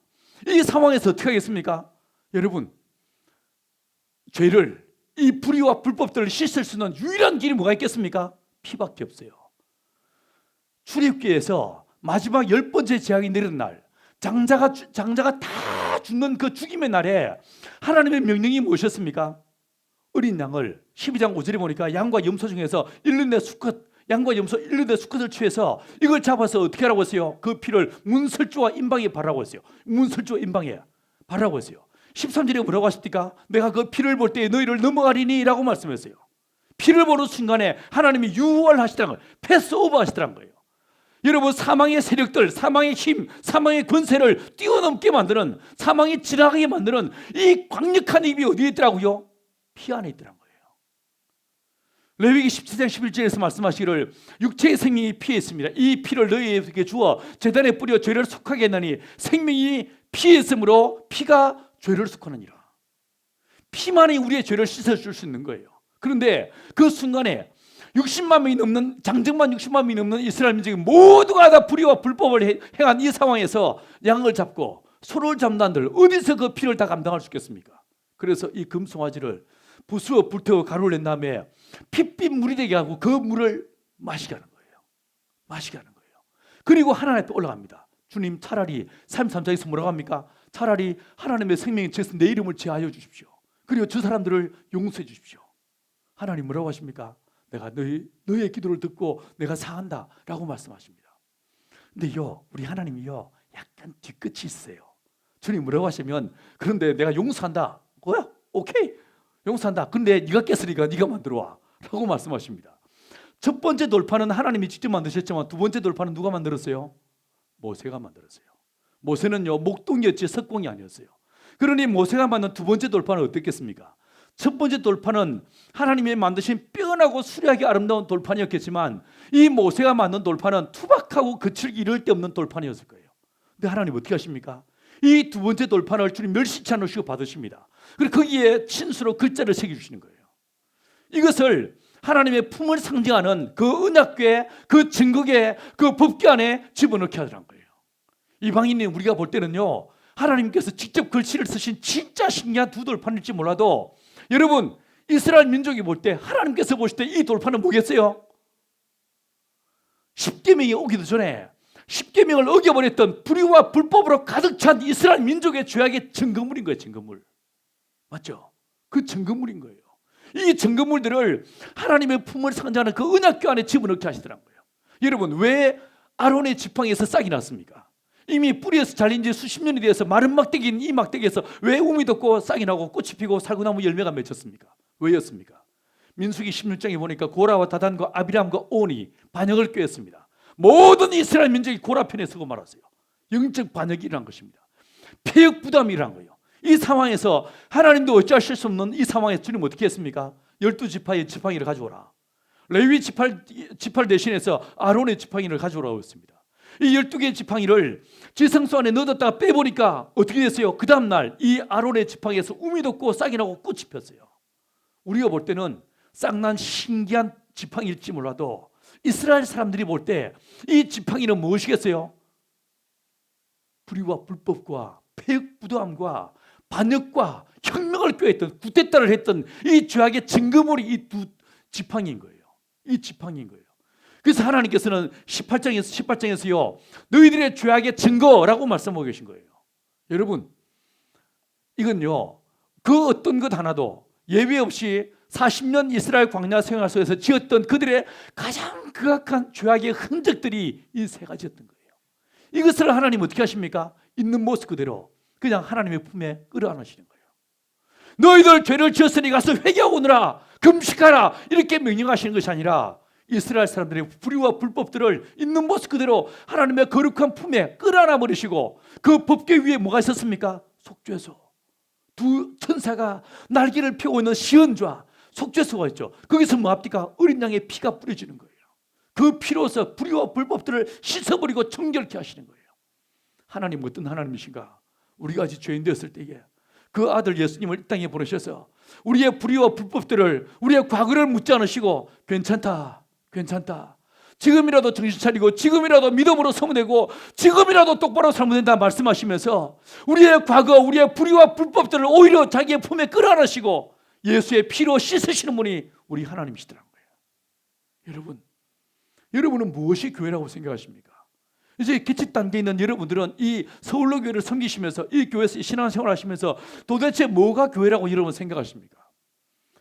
이 상황에서 어떻게 하겠습니까? 여러분, 죄를, 이 불의와 불법들을 씻을 수 있는 유일한 길이 뭐가 있겠습니까? 피밖에 없어요. 출애굽기에서 마지막 10번째 재앙이 내린 날, 장자가 다 죽는 그 죽임의 날에 하나님의 명령이 무엇이었습니까? 어린 양을 12장 5절에 보니까 양과 염소 중에서 1년의 수컷, 양과 염소 1년의 수컷을 취해서 이걸 잡아서 어떻게 하라고 했어요? 그 피를 문설주와 임방에 바르라고 했어요. 문설주와 임방에 바르라고 했어요. 13절에 뭐라고 하십니까? 내가 그 피를 볼 때 너희를 넘어가리니 라고 말씀했어요. 피를 보는 순간에 하나님이 유월하시더라는 거예요. 패스오버 하시더라는 거예요. 여러분, 사망의 세력들, 사망의 힘, 사망의 권세를 뛰어넘게 만드는, 사망이 지나가게 만드는 이 강력한 힘이 어디에 있더라고요? 피 안에 있더란 거예요. 레위기 17장 11절에서 말씀하시기를 육체의 생명이 피에 있습니다. 이 피를 너희에게 주어 제단에 뿌려 죄를 속하게 했나니 생명이 피에 있으므로 피가 죄를 속하느니라. 피만이 우리의 죄를 씻어줄 수 있는 거예요. 그런데 그 순간에 60만 명이 넘는, 장정만 60만 명이 넘는 이스라엘 민족이 모두가 다 불의와 불법을 행한 이 상황에서 양을 잡고 소를 잡는 한들 어디서 그 피를 다 감당할 수 있겠습니까? 그래서 이 금송아지를 부수어 불태워 가루를 낸 다음에 핏빛 물이 되게 하고 그 물을 마시게 하는 거예요. 마시게 하는 거예요. 그리고 하나님 앞에 올라갑니다. 주님, 차라리 33장에서 뭐라고 합니까? 차라리 하나님의 생명이 죄에서 내 이름을 제하여 주십시오. 그리고 저 사람들을 용서해 주십시오. 하나님 뭐라고 하십니까? 내가 너희의 기도를 듣고 내가 사한다 라고 말씀하십니다. 근데요, 우리 하나님이요, 약간 뒤끝이 있어요. 주님 뭐라고 하시면, 그런데 내가 용서한다. 뭐야? 오케이, 용서한다. 근데 네가 깼으니까 네가 만들어 와 라고 말씀하십니다. 첫 번째 돌파는 하나님이 직접 만드셨지만 두 번째 돌파는 누가 만들었어요? 모세가 만들었어요. 모세는요, 목동이었지 석공이 아니었어요. 그러니 모세가 만든 두 번째 돌파는 어땠겠습니까? 첫 번째 돌파는 하나님이 만드신 뼈나고 수려하게 아름다운 돌판이었겠지만 이 모세가 만든 돌판은 투박하고 거칠기 이를 데 없는 돌판이었을 거예요. 근데 하나님 어떻게 하십니까? 이 두 번째 돌판을 주님 멸시치 않으시고 받으십니다. 그리고 거기에 친수로 글자를 새겨주시는 거예요. 이것을 하나님의 품을 상징하는 그 언약궤, 그 증거궤, 그 법궤 안에 집어넣게 하더란 거예요. 이방인이 우리가 볼 때는요, 하나님께서 직접 글씨를 쓰신 진짜 신기한 두 돌판일지 몰라도 여러분, 이스라엘 민족이 볼 때, 하나님께서 보실 때 이 돌판은 뭐겠어요? 십계명이 오기도 전에 십계명을 어겨버렸던 불의와 불법으로 가득 찬 이스라엘 민족의 죄악의 증거물인 거예요. 증거물. 맞죠? 그 증거물인 거예요. 이 증거물들을 하나님의 품을 상징하는 그 언약궤 안에 집어넣게 하시더라고요. 여러분, 왜 아론의 지팡이에서 싹이 났습니까? 이미 뿌리에서 잘린 지 수십 년이 되어서 마른 막대기인 이 막대기에서 왜 우미 돋고 싹이 나고 꽃이 피고 살구나무 열매가 맺혔습니까? 왜였습니까? 민수기 16장에 보니까 고라와 다단과 아비람과 온이 반역을 꾀했습니다. 모든 이스라엘 민족이 고라 편에 서고 말았어요. 영적 반역이 일어난 것입니다. 폐역 부담이 일어난 거예요. 이 상황에서 하나님도 어찌하실 수 없는 이 상황에서 주님 어떻게 했습니까? 12지파의 지팡이를 가져오라. 레위 지팔 대신해서 아론의 지팡이를 가져오라고 했습니다. 이 12개의 지팡이를 지성소 안에 넣어뒀다가 빼보니까 어떻게 됐어요? 그 다음날 이 아론의 지팡이에서 우미 돋고 싹이 나고 꽃이 폈어요. 우리가 볼 때는 싹난 신기한 지팡이일지 몰라도 이스라엘 사람들이 볼 때 이 지팡이는 무엇이겠어요? 불의와 불법과 폐역부도함과 반역과 혁명을 꾀했던, 구태타를 했던 이 죄악의 증거물이 이 두 지팡이인 거예요. 이 지팡이인 거예요. 그래서 하나님께서는 18장에서요, 너희들의 죄악의 증거라고 말씀하고 계신 거예요. 여러분, 이건요, 그 어떤 것 하나도 예외 없이 40년 이스라엘 광야 생활 속에서 지었던 그들의 가장 극악한 죄악의 흔적들이 이 세 가지였던 거예요. 이것을 하나님 어떻게 하십니까? 있는 모습 그대로 그냥 하나님의 품에 끌어안으시는 거예요. 너희들 죄를 지었으니 가서 회개하고 오너라, 금식하라, 이렇게 명령하시는 것이 아니라 이스라엘 사람들의 불의와 불법들을 있는 모습 그대로 하나님의 거룩한 품에 끌어안아 버리시고 그 법궤 위에 뭐가 있었습니까? 속죄소. 두 천사가 날개를 펴고 있는 시은좌 속죄소가 있죠. 거기서 뭐 합니까? 어린 양의 피가 뿌려지는 거예요. 그 피로서 불의와 불법들을 씻어버리고 정결케 하시는 거예요. 하나님 어떤 하나님이신가? 우리가 아직 죄인 되었을 때에 그 아들 예수님을 이 땅에 보내셔서 우리의 불의와 불법들을, 우리의 과거를 묻지 않으시고 괜찮다, 괜찮다, 지금이라도 정신 차리고 지금이라도 믿음으로 서문되고 지금이라도 똑바로 살면 된다 말씀하시면서 우리의 과거, 우리의 불의와 불법들을 오히려 자기의 품에 끌어안으시고 예수의 피로 씻으시는 분이 우리 하나님이시더라고요. 여러분은 무엇이 교회라고 생각하십니까? 이제 개척 단계에 있는 여러분들은 이 서울로 교회를 섬기시면서 이 교회에서 신앙생활 하시면서 도대체 뭐가 교회라고 여러분 생각하십니까?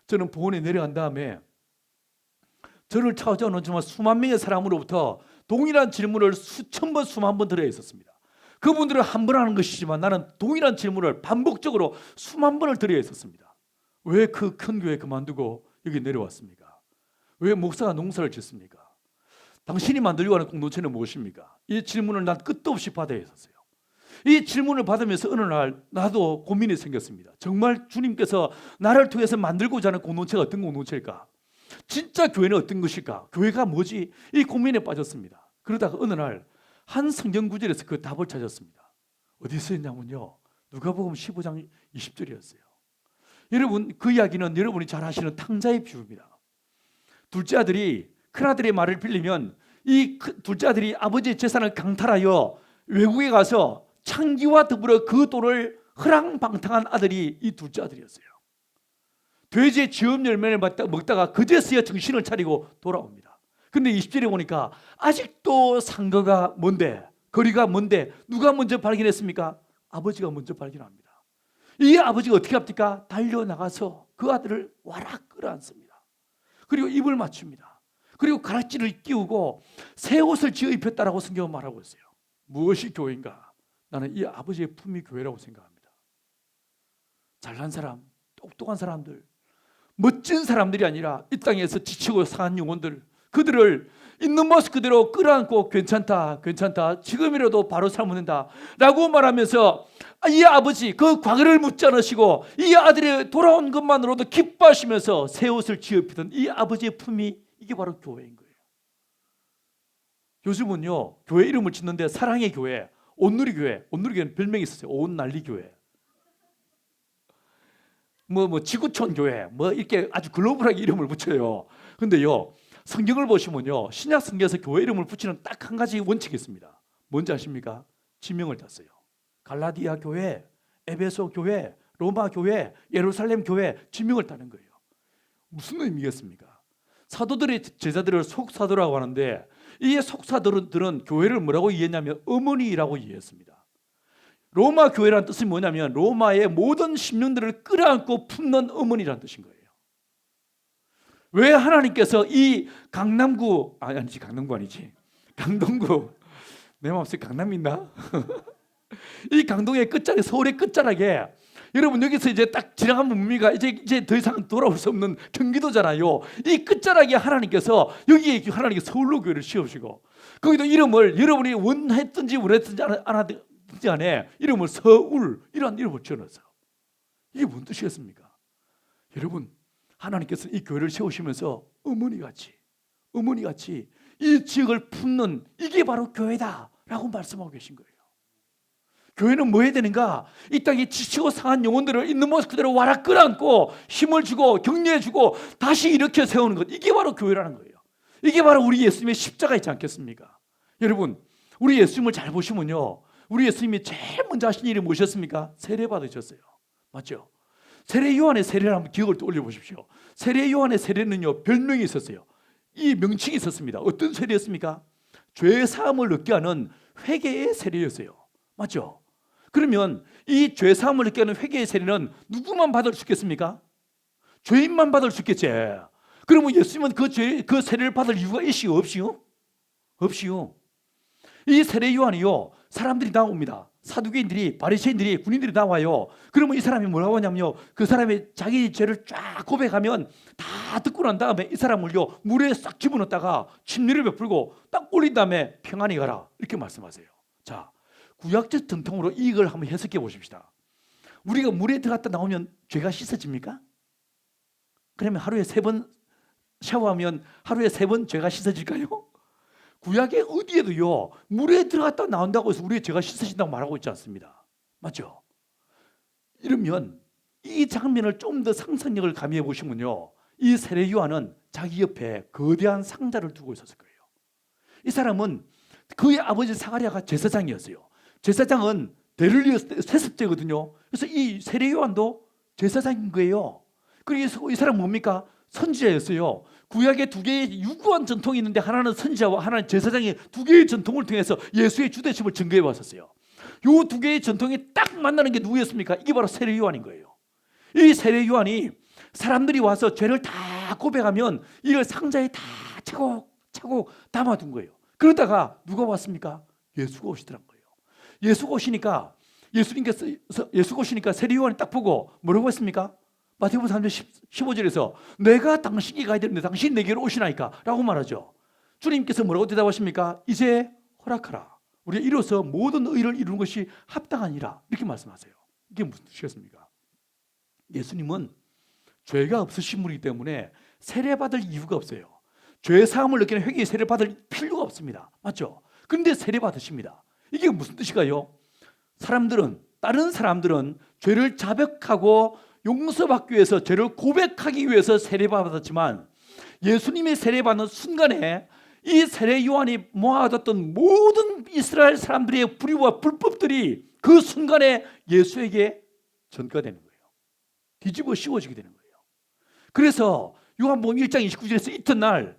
저는 보원에 내려간 다음에 저를 찾아오는 정말 수만 명의 사람으로부터 동일한 질문을 수천 번, 수만 번 들어야 했었습니다. 그분들은 한 번 하는 것이지만 나는 동일한 질문을 반복적으로 수만 번을 들어야 했었습니다. 왜 그 큰 교회 그만두고 여기 내려왔습니까? 왜 목사가 농사를 짓습니까? 당신이 만들려고 하는 공동체는 무엇입니까? 이 질문을 난 끝도 없이 받아야 했었어요. 이 질문을 받으면서 어느 날 나도 고민이 생겼습니다. 정말 주님께서 나를 통해서 만들고자 하는 공동체가 어떤 공동체일까? 진짜 교회는 어떤 것일까? 교회가 뭐지? 이 고민에 빠졌습니다. 그러다가 어느 날 한 성경 구절에서 그 답을 찾았습니다. 어디서 있냐면요, 누가복음 15장 20절이었어요. 여러분, 그 이야기는 여러분이 잘 아시는 탕자의 비유입니다. 둘째 아들이 큰아들의 말을 빌리면 이 둘째 아들이 아버지의 재산을 강탈하여 외국에 가서 창기와 더불어 그 돈을 허랑방탕한 아들이 이 둘째 아들이었어요. 돼지의 쥐업 열매를 먹다가 그제서야 정신을 차리고 돌아옵니다. 근데 20절에 보니까 아직도 상거가 뭔데, 거리가 뭔데, 누가 먼저 발견했습니까? 아버지가 먼저 발견합니다. 이 아버지가 어떻게 합니까? 달려나가서 그 아들을 와락 끌어안습니다. 그리고 입을 맞춥니다. 그리고 가락지를 끼우고 새 옷을 지어 입혔다라고 성경은 말하고 있어요. 무엇이 교회인가? 나는 이 아버지의 품이 교회라고 생각합니다. 잘난 사람, 똑똑한 사람들, 멋진 사람들이 아니라 이 땅에서 지치고 상한 영혼들, 그들을 있는 모습 그대로 끌어안고 괜찮다, 괜찮다, 지금이라도 바로 살면 된다 라고 말하면서 이 아버지 그 과거를 묻지 않으시고 이 아들이 돌아온 것만으로도 기뻐하시면서 새 옷을 지어 입히던 이 아버지의 품이, 이게 바로 교회인 거예요. 요즘은요, 교회 이름을 짓는데 사랑의 교회, 온누리 교회, 온누리 교회는 별명이 있었어요. 온난리 교회, 뭐 지구촌 교회, 뭐 이렇게 아주 글로벌하게 이름을 붙여요. 근데요, 성경을 보시면요, 신약 성경에서 교회 이름을 붙이는 딱 한 가지 원칙이 있습니다. 뭔지 아십니까? 지명을 땄어요. 갈라디아 교회, 에베소 교회, 로마 교회, 예루살렘 교회, 지명을 따는 거예요. 무슨 의미겠습니까? 사도들의 제자들을 속사도라고 하는데 이 속사도들은 교회를 뭐라고 이해했냐면 어머니라고 이해했습니다. 로마 교회라는 뜻이 뭐냐면 로마의 모든 심령들을 끌어안고 품는 어머니라는 뜻인 거예요. 왜 하나님께서 이 강남구, 아니지, 강남구 아니지, 강동구, 내 마음속에 강남이 있나? 이 강동의 끝자락, 서울의 끝자락에, 여러분 여기서 이제 딱 지나가면 뭡니까? 이제 더 이상 돌아올 수 없는 경기도잖아요. 이 끝자락에 하나님께서, 여기에 하나님께서 서울로 교회를 씌우시고 거기도 이름을 여러분이 원했든지 원했든지 안 하든지 간에 이름을 서울, 이런 이름을 지어놨어요. 이게 무슨 뜻이겠습니까? 여러분, 하나님께서 이 교회를 세우시면서 어머니같이 이 지역을 품는, 이게 바로 교회다라고 말씀하고 계신 거예요. 교회는 뭐 해야 되는가? 이 땅에 지치고 상한 영혼들을 있는 모습 그대로 와락 끌어안고 힘을 주고 격려해 주고 다시 일으켜 세우는 것, 이게 바로 교회라는 거예요. 이게 바로 우리 예수님의 십자가 있지 않겠습니까? 여러분, 우리 예수님을 잘 보시면요, 우리 예수님이 제일 먼저 하신 일이 무엇이었습니까? 세례 받으셨어요. 맞죠? 세례 요한의 세례를 한번 기억을 떠올려 보십시오. 세례 요한의 세례는요, 별명이 있었어요. 이 명칭이 있었습니다. 어떤 세례였습니까? 죄 사함을 얻게 하는 회개의 세례였어요. 맞죠? 그러면 이 죄 사함을 얻게 하는 회개의 세례는 누구만 받을 수 있겠습니까? 죄인만 받을 수 있겠지. 그러면 예수님은 그 세례를 받을 이유가 있시오, 없시오? 없시오. 이 세례 요한이요, 사람들이 나옵니다. 사두개인들이 바리새인들이 군인들이 나와요. 그러면 이 사람이 뭐라고 하냐면요, 그 사람이 자기 죄를 쫙 고백하면 다 듣고 난 다음에 이 사람을요 물에 싹 집어넣다가 침례를 베풀고 딱 올린 다음에 평안히 가라 이렇게 말씀하세요. 자, 구약적 전통으로 이걸 한번 해석해 보십시다. 우리가 물에 들어갔다 나오면 죄가 씻어집니까? 그러면 하루에 3번 샤워하면 하루에 3번 죄가 씻어질까요? 구약의 어디에도요 물에 들어갔다 나온다고 해서 우리의 죄가 씻어진다고 말하고 있지 않습니다. 맞죠? 이러면 이 장면을 좀 더 상상력을 가미해 보시면요, 이 세례 요한은 자기 옆에 거대한 상자를 두고 있었을 거예요. 이 사람은 그의 아버지 사가랴가 제사장이었어요. 제사장은 대를 이어 세습제거든요. 그래서 이 세례 요한도 제사장인 거예요. 그래서 이 사람은 뭡니까? 선지자였어요. 구약에 2개의 유구한 전통이 있는데 하나는 선지자와 하나는 제사장이 2개의 전통을 통해서 예수의 주대심을 증거해 왔었어요. 이 2개의 전통이 딱 만나는 게 누구였습니까? 이게 바로 세례 요한인 거예요. 이 세례 요한이 사람들이 와서 죄를 다 고백하면 이걸 상자에 다 차곡차곡 담아둔 거예요. 그러다가 누가 왔습니까? 예수가 오시더란 거예요. 예수가 오시니까 세례 요한이 딱 보고 뭐라고 했습니까? 마태복음 3장 15절에서 내가 당신에게 가야 되는데 당신이 내게로 오시나이까 라고 말하죠. 주님께서 뭐라고 대답하십니까? 이제 허락하라. 우리가 이로써 모든 의를 이루는 것이 합당하니라 이렇게 말씀하세요. 이게 무슨 뜻이겠습니까? 예수님은 죄가 없으신 분이기 때문에 세례받을 이유가 없어요. 죄 사함을 느끼는 회개의 세례받을 필요가 없습니다. 맞죠? 그런데 세례받으십니다. 이게 무슨 뜻일까요? 다른 사람들은 죄를 자백하고 용서받기 위해서, 죄를 고백하기 위해서 세례받았지만 예수님의 세례받는 순간에 이 세례 요한이 모아뒀던 모든 이스라엘 사람들의 불의와 불법들이 그 순간에 예수에게 전가되는 거예요. 뒤집어 씌워지게 되는 거예요. 그래서 요한복음 1장 29절에서 이튿날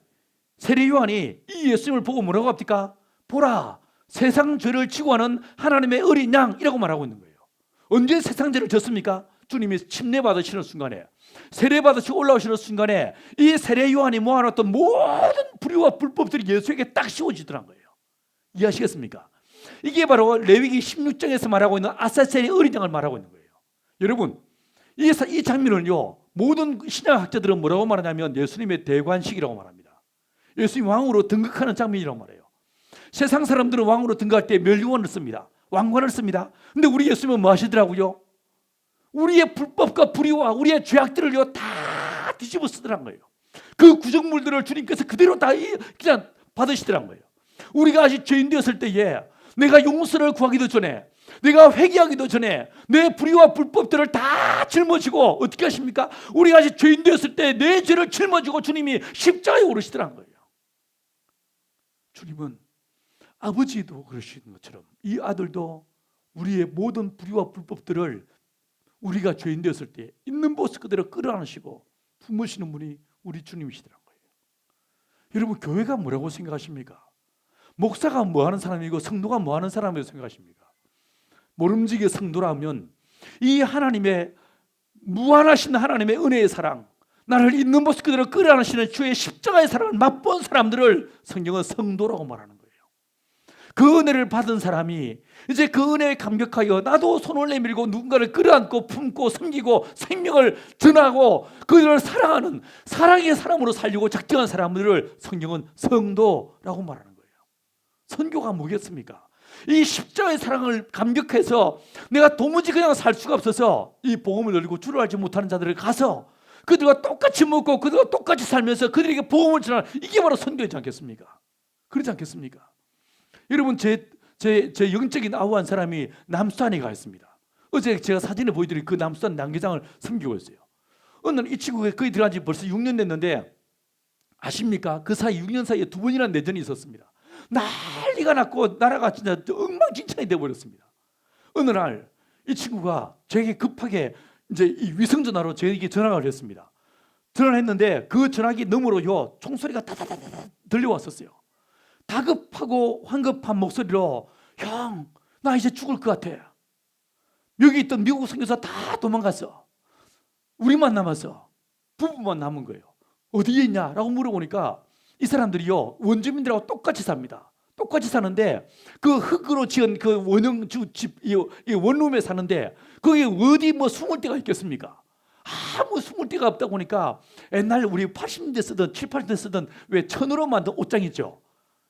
세례 요한이 이 예수님을 보고 뭐라고 합니까? 보라, 세상 죄를 지고 하는 하나님의 어린 양이라고 말하고 있는 거예요. 언제 세상 죄를 졌습니까? 주님이 침례 받으시는 순간에, 세례 받으시고 올라오시는 순간에 이 세례 요한이 모아놨던 모든 불의와 불법들이 예수에게 딱 씌워지더란 거예요. 이해하시겠습니까? 이게 바로 레위기 16장에서 말하고 있는 아사셀의 어린 양을 말하고 있는 거예요. 여러분, 이 장면을요 모든 신약학자들은 뭐라고 말하냐면 예수님의 대관식이라고 말합니다. 예수님 왕으로 등극하는 장면이라고 말해요. 세상 사람들은 왕으로 등극할 때 멸류관을 씁니다. 왕관을 씁니다. 근데 우리 예수님은 뭐 하시더라고요? 우리의 불법과 불의와 우리의 죄악들을요 다 뒤집어 쓰더란 거예요. 그 구정물들을 주님께서 그대로 다 그냥 받으시더란 거예요. 우리가 아직 죄인 되었을 때에 내가 용서를 구하기도 전에, 내가 회개하기도 전에 내 불의와 불법들을 다 짊어지고 어떻게 하십니까? 우리가 아직 죄인 되었을 때 내 죄를 짊어지고 주님이 십자가에 오르시더란 거예요. 주님은 아버지도 그러시는 것처럼 이 아들도 우리의 모든 불의와 불법들을 우리가 죄인 되었을 때 있는 모습 그대로 끌어안으시고 품으시는 분이 우리 주님이시더란 거예요. 여러분, 교회가 뭐라고 생각하십니까? 목사가 뭐 하는 사람이고 성도가 뭐 하는 사람이라고 생각하십니까? 모름지기 성도라면 이 하나님의 무한하신 하나님의 은혜의 사랑, 나를 있는 모습 그대로 끌어안으시는 주의 십자가의 사랑을 맛본 사람들을 성경은 성도라고 말하는 거예요. 그 은혜를 받은 사람이 이제 그 은혜에 감격하여 나도 손을 내밀고 누군가를 끌어안고 품고 섬기고 생명을 전하고 그들을 사랑하는 사랑의 사람으로 살려고 작정한 사람들을 성경은 성도라고 말하는 거예요. 선교가 뭐겠습니까? 이 십자가의 사랑을 감격해서 내가 도무지 그냥 살 수가 없어서 이 복음을 열고 주를 알지 못하는 자들을 가서 그들과 똑같이 먹고 그들과 똑같이 살면서 그들에게 복음을 전하는, 이게 바로 선교이지 않겠습니까? 그렇지 않겠습니까? 여러분, 제 영적인 아우한 사람이 남수단에 가 있습니다. 어제 제가 사진을 보여드린 그 남수단 남계장을 섬기고 있어요. 어느 날 이 친구가 거기 들어간 지 벌써 6년 됐는데 아십니까? 그 사이 6년 사이에 2번이나 내전이 있었습니다. 난리가 났고 나라가 진짜 엉망진창이 되어버렸습니다. 어느 날 이 친구가 저에게 급하게 이제 이 위성전화로 저에게 전화를 했습니다. 전화를 했는데 그 전화기 너머로요 총소리가 다다다다 들려왔었어요. 다급하고 황급한 목소리로, 형, 나 이제 죽을 것 같아. 여기 있던 미국 선교사 다 도망갔어. 우리만 남았어. 부부만 남은 거예요. 어디에 있냐라고 물어보니까 이 사람들이요 원주민들하고 똑같이 삽니다. 똑같이 사는데 그 흙으로 지은 그 원형주 집, 이 원룸에 사는데 거기 어디 뭐 숨을 데가 있겠습니까? 아무 숨을 데가 없다 보니까 옛날 우리 80년대 쓰던 7, 80년대 쓰던 왜 천으로 만든 옷장 있죠?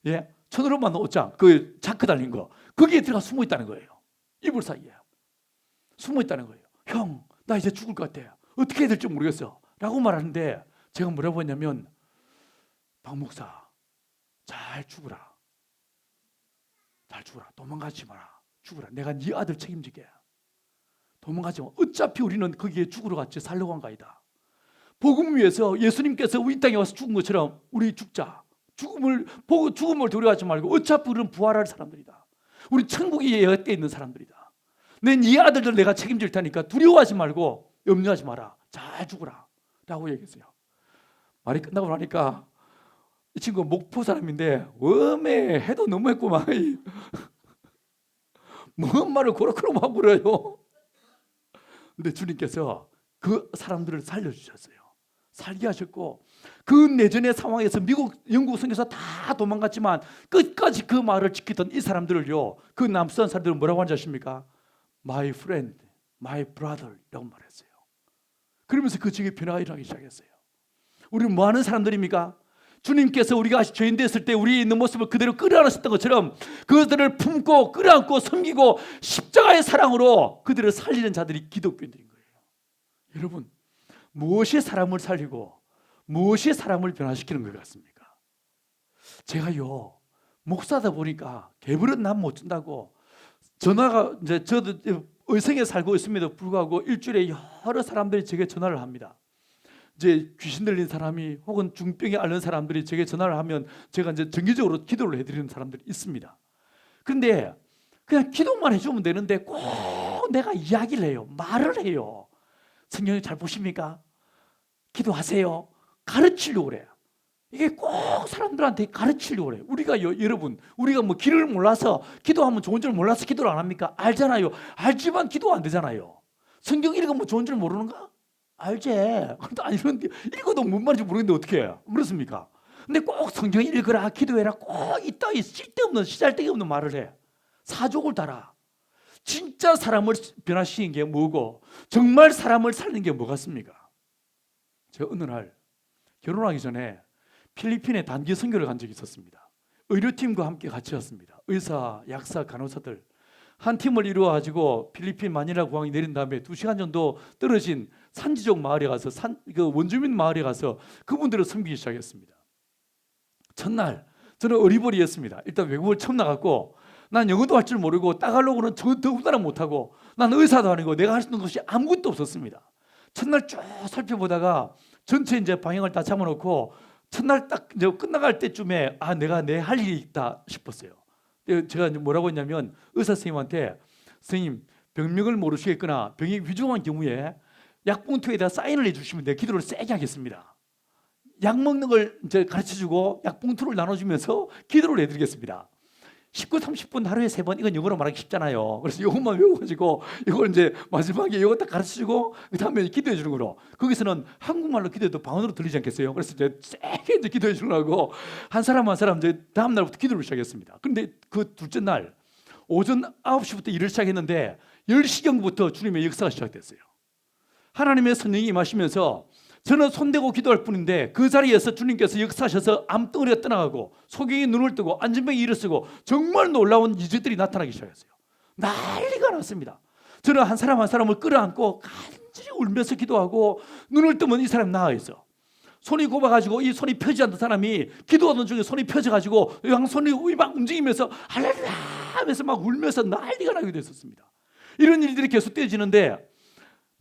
예, 천으로 만든 옷장, 그 자크 달린 거 거기에 들어가 숨어 있다는 거예요. 이불 사이에 숨어 있다는 거예요. 형, 나 이제 죽을 것 같아. 어떻게 해야 될지 모르겠어. 라고 말하는데 제가 뭐라고 했냐면, 박 목사, 잘 죽어라. 잘 죽어라. 도망가지 마라. 죽어라. 내가 네 아들 책임지게. 도망가지 마. 어차피 우리는 거기에 죽으러 갔지 살려고 한 거 아니다. 복음 위해서 예수님께서 우리 땅에 와서 죽은 것처럼 우리 죽자. 죽음을 보고 죽음을 두려워하지 말고 어차피 우리는 부활할 사람들이다. 우리 천국에 예약되어 있는 사람들이다. 네 아들들 내가 책임질 테니까 두려워하지 말고 염려하지 마라. 잘 죽어라. 라고 얘기했어요. 말이 끝나고 나니까 이 친구 목포 사람인데 웜에 해도 너무했구만. 뭔 말을 그렇게만 물어요. 근데 주님께서 그 사람들을 살려주셨어요. 살게 하셨고 그 내전의 상황에서 미국, 영국 선교사 다 도망갔지만 끝까지 그 말을 지키던 이 사람들을요, 그 남수한 사람들은 뭐라고 하는지 아십니까? My friend, my brother 라고 말했어요. 그러면서 그 지역에 변화가 일어나기 시작했어요. 우리는 뭐 하는 사람들입니까? 주님께서 우리가 죄인 됐을 때 우리 있는 모습을 그대로 끌어안으셨던 것처럼 그들을 품고 끌어안고 섬기고 십자가의 사랑으로 그들을 살리는 자들이 기독교인들인 거예요. 여러분, 무엇이 사람을 살리고 무엇이 사람을 변화시키는 것 같습니까? 제가요, 목사다 보니까 개불은 남 못 준다고 전화가 이제 저도 의성에 살고 있음에도 불구하고 일주일에 여러 사람들이 제게 전화를 합니다. 이제 귀신 들린 사람이 혹은 중병에 앓는 사람들이 제게 전화를 하면 제가 이제 정기적으로 기도를 해드리는 사람들이 있습니다. 그런데 그냥 기도만 해주면 되는데 꼭 내가 이야기를 해요. 말을 해요. 성경을 잘 보십니까? 기도하세요. 가르치려고 그래요. 이게 꼭 사람들한테 가르치려고 그래요. 여러분, 우리가 뭐 길을 몰라서 기도하면 좋은 줄 몰라서 기도를 안 합니까? 알잖아요. 알지만 기도 안 되잖아요. 성경 읽으면 좋은 줄 모르는가? 알지. 아니, 읽어도 뭔 말인지 모르겠는데 어떻게 해요? 그렇습니까? 근데 꼭 성경 읽으라, 기도해라, 꼭 이따위 쓸데없는, 시잘데없는 말을 해. 사족을 달아. 진짜 사람을 변화시키는 게 뭐고 정말 사람을 살리는 게 뭐 같습니까? 제가 어느 날 결혼하기 전에 필리핀에 단기 선교를 간 적이 있었습니다. 의료팀과 함께 같이 왔습니다. 의사, 약사, 간호사들 한 팀을 이루어가지고 필리핀 마닐라 공항에 내린 다음에 2시간 정도 떨어진 산지적 마을에 가서 그 원주민 마을에 가서 그분들을 섬기기 시작했습니다. 첫날 저는 어리버리했습니다. 일단 외국을 처음 나갔고 난 영어도 할 줄 모르고 따갈로그는 더군다나 못하고 난 의사도 아니고 내가 할 수 있는 것이 아무것도 없었습니다. 첫날 쭉 살펴보다가 전체 이제 방향을 다 잡아놓고 첫날 딱 이제 끝나갈 때쯤에 내가 내 할 일이 있다 싶었어요. 제가 뭐라고 했냐면 의사 선생님한테 선생님 병명을 모르시겠거나 병이 위중한 경우에 약봉투에다 사인을 해주시면 내가 기도를 세게 하겠습니다. 약 먹는 걸 이제 가르쳐주고 약봉투를 나눠주면서 기도를 해드리겠습니다. 19, 30분 하루에 3번 이건 영어로 말하기 쉽잖아요. 그래서 이것만 외워가지고 이걸 이제 마지막에 이거 딱 가르쳐주고 그 다음에 기도해 주는 거로 거기서는 한국말로 기도해도 방언으로 들리지 않겠어요? 그래서 이제 세게 이제 기도해 주려고 한 사람 한 사람 이제 다음 날부터 기도를 시작했습니다. 그런데 그 둘째 날 오전 9시부터 일을 시작했는데 10시경부터 주님의 역사가 시작됐어요. 하나님의 성령이 임하시면서 저는 손대고 기도할 뿐인데 그 자리에서 주님께서 역사하셔서 암덩어리가 떠나가고 소경이 눈을 뜨고 안진병이 일을 쓰고 정말 놀라운 이적들이 나타나기 시작했어요. 난리가 났습니다. 저는 한 사람 한 사람을 끌어안고 간절히 울면서 기도하고 눈을 뜨면 이 사람이 나아 있어. 손이 굽어가지고 이 손이 펴지 않던 사람이 기도하던 중에 손이 펴져가지고 양손이 막 움직이면서 할렐루야 하면서 막 울면서 난리가 나게 됐었습니다. 이런 일들이 계속 되어지는데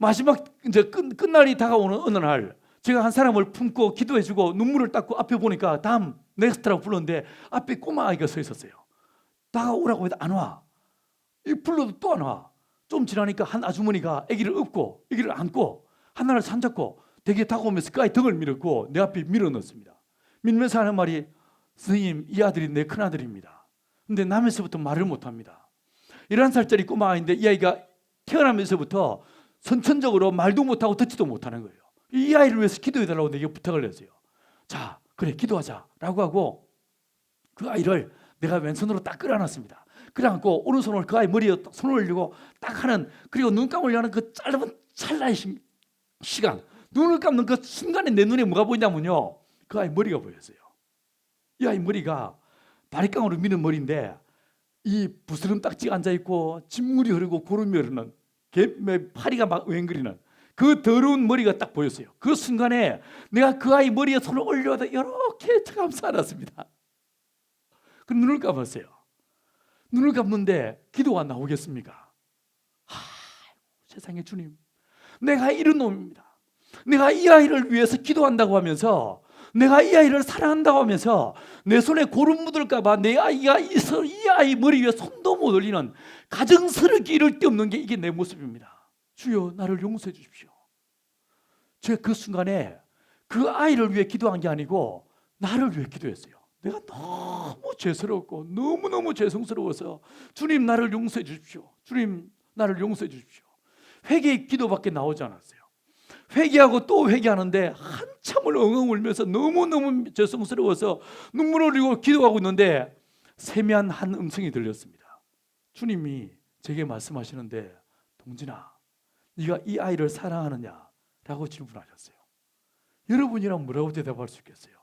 마지막 이제 끝날이 다가오는 어느 날 제가 한 사람을 품고 기도해주고 눈물을 닦고 앞에 보니까 다음 넥스트라고 불렀는데 앞에 꼬마 아이가 서 있었어요. 다가오라고 해도 안 와. 불러도 또 안 와. 좀 지나니까 한 아주머니가 아기를 업고 아기를 안고 하나를 손잡고 대기에 다가오면서 그 아이 등을 밀었고 내 앞에 밀어넣었습니다. 밀면서 하는 말이 선생님 이 아들이 내 큰아들입니다. 근데 나면서부터 말을 못합니다. 11살짜리 꼬마 아이인데 이 아이가 태어나면서부터 선천적으로 말도 못하고 듣지도 못하는 거예요. 이 아이를 위해서 기도해달라고 내게 부탁을 했어요. 자, 그래 기도하자 라고 하고 그 아이를 내가 왼손으로 딱 끌어안았습니다. 끌어안고 오른손으로 그 아이 머리에 손을 올리고 딱 하는, 그리고 눈 감으려 하는 그 짧은 찰나의 시간, 눈을 감는 그 순간에 내 눈에 뭐가 보이냐면요, 그 아이 머리가 보였어요. 이 아이 머리가 바리깡으로 미는 머리인데 이 부스럼 딱지가 앉아있고 진물이 흐르고 고름이 흐르는 파리가 막 웽거리는 그 더러운 머리가 딱 보였어요. 그 순간에 내가 그 아이 머리에 손을 올려도 이렇게 감싸 안았습니다. 그 눈을 감았어요. 눈을 감는데 기도가 나오겠습니까? 세상에 주님, 내가 이런 놈입니다. 내가 이 아이를 위해서 기도한다고 하면서, 내가 이 아이를 사랑한다고 하면서 내 손에 고름 묻을까 봐 내 아이가 이 아이 머리 위에 손도 못 올리는 가정스럽게 이럴 데 없는 게 이게 내 모습입니다. 주여, 나를 용서해 주십시오. 제가 그 순간에 그 아이를 위해 기도한 게 아니고 나를 위해 기도했어요. 내가 너무 죄스럽고 너무너무 죄송스러워서 주님, 나를 용서해 주십시오. 주님, 나를 용서해 주십시오. 회개의 기도밖에 나오지 않았어요. 회개하고 또 회개하는데 한참을 엉엉 울면서 너무너무 죄송스러워서 눈물 흘리고 기도하고 있는데 세미한 한 음성이 들렸습니다. 주님이 제게 말씀하시는데, 동진아, 네가 이 아이를 사랑하느냐? 라고 질문하셨어요. 여러분이랑 뭐라고 대답할 수 있겠어요?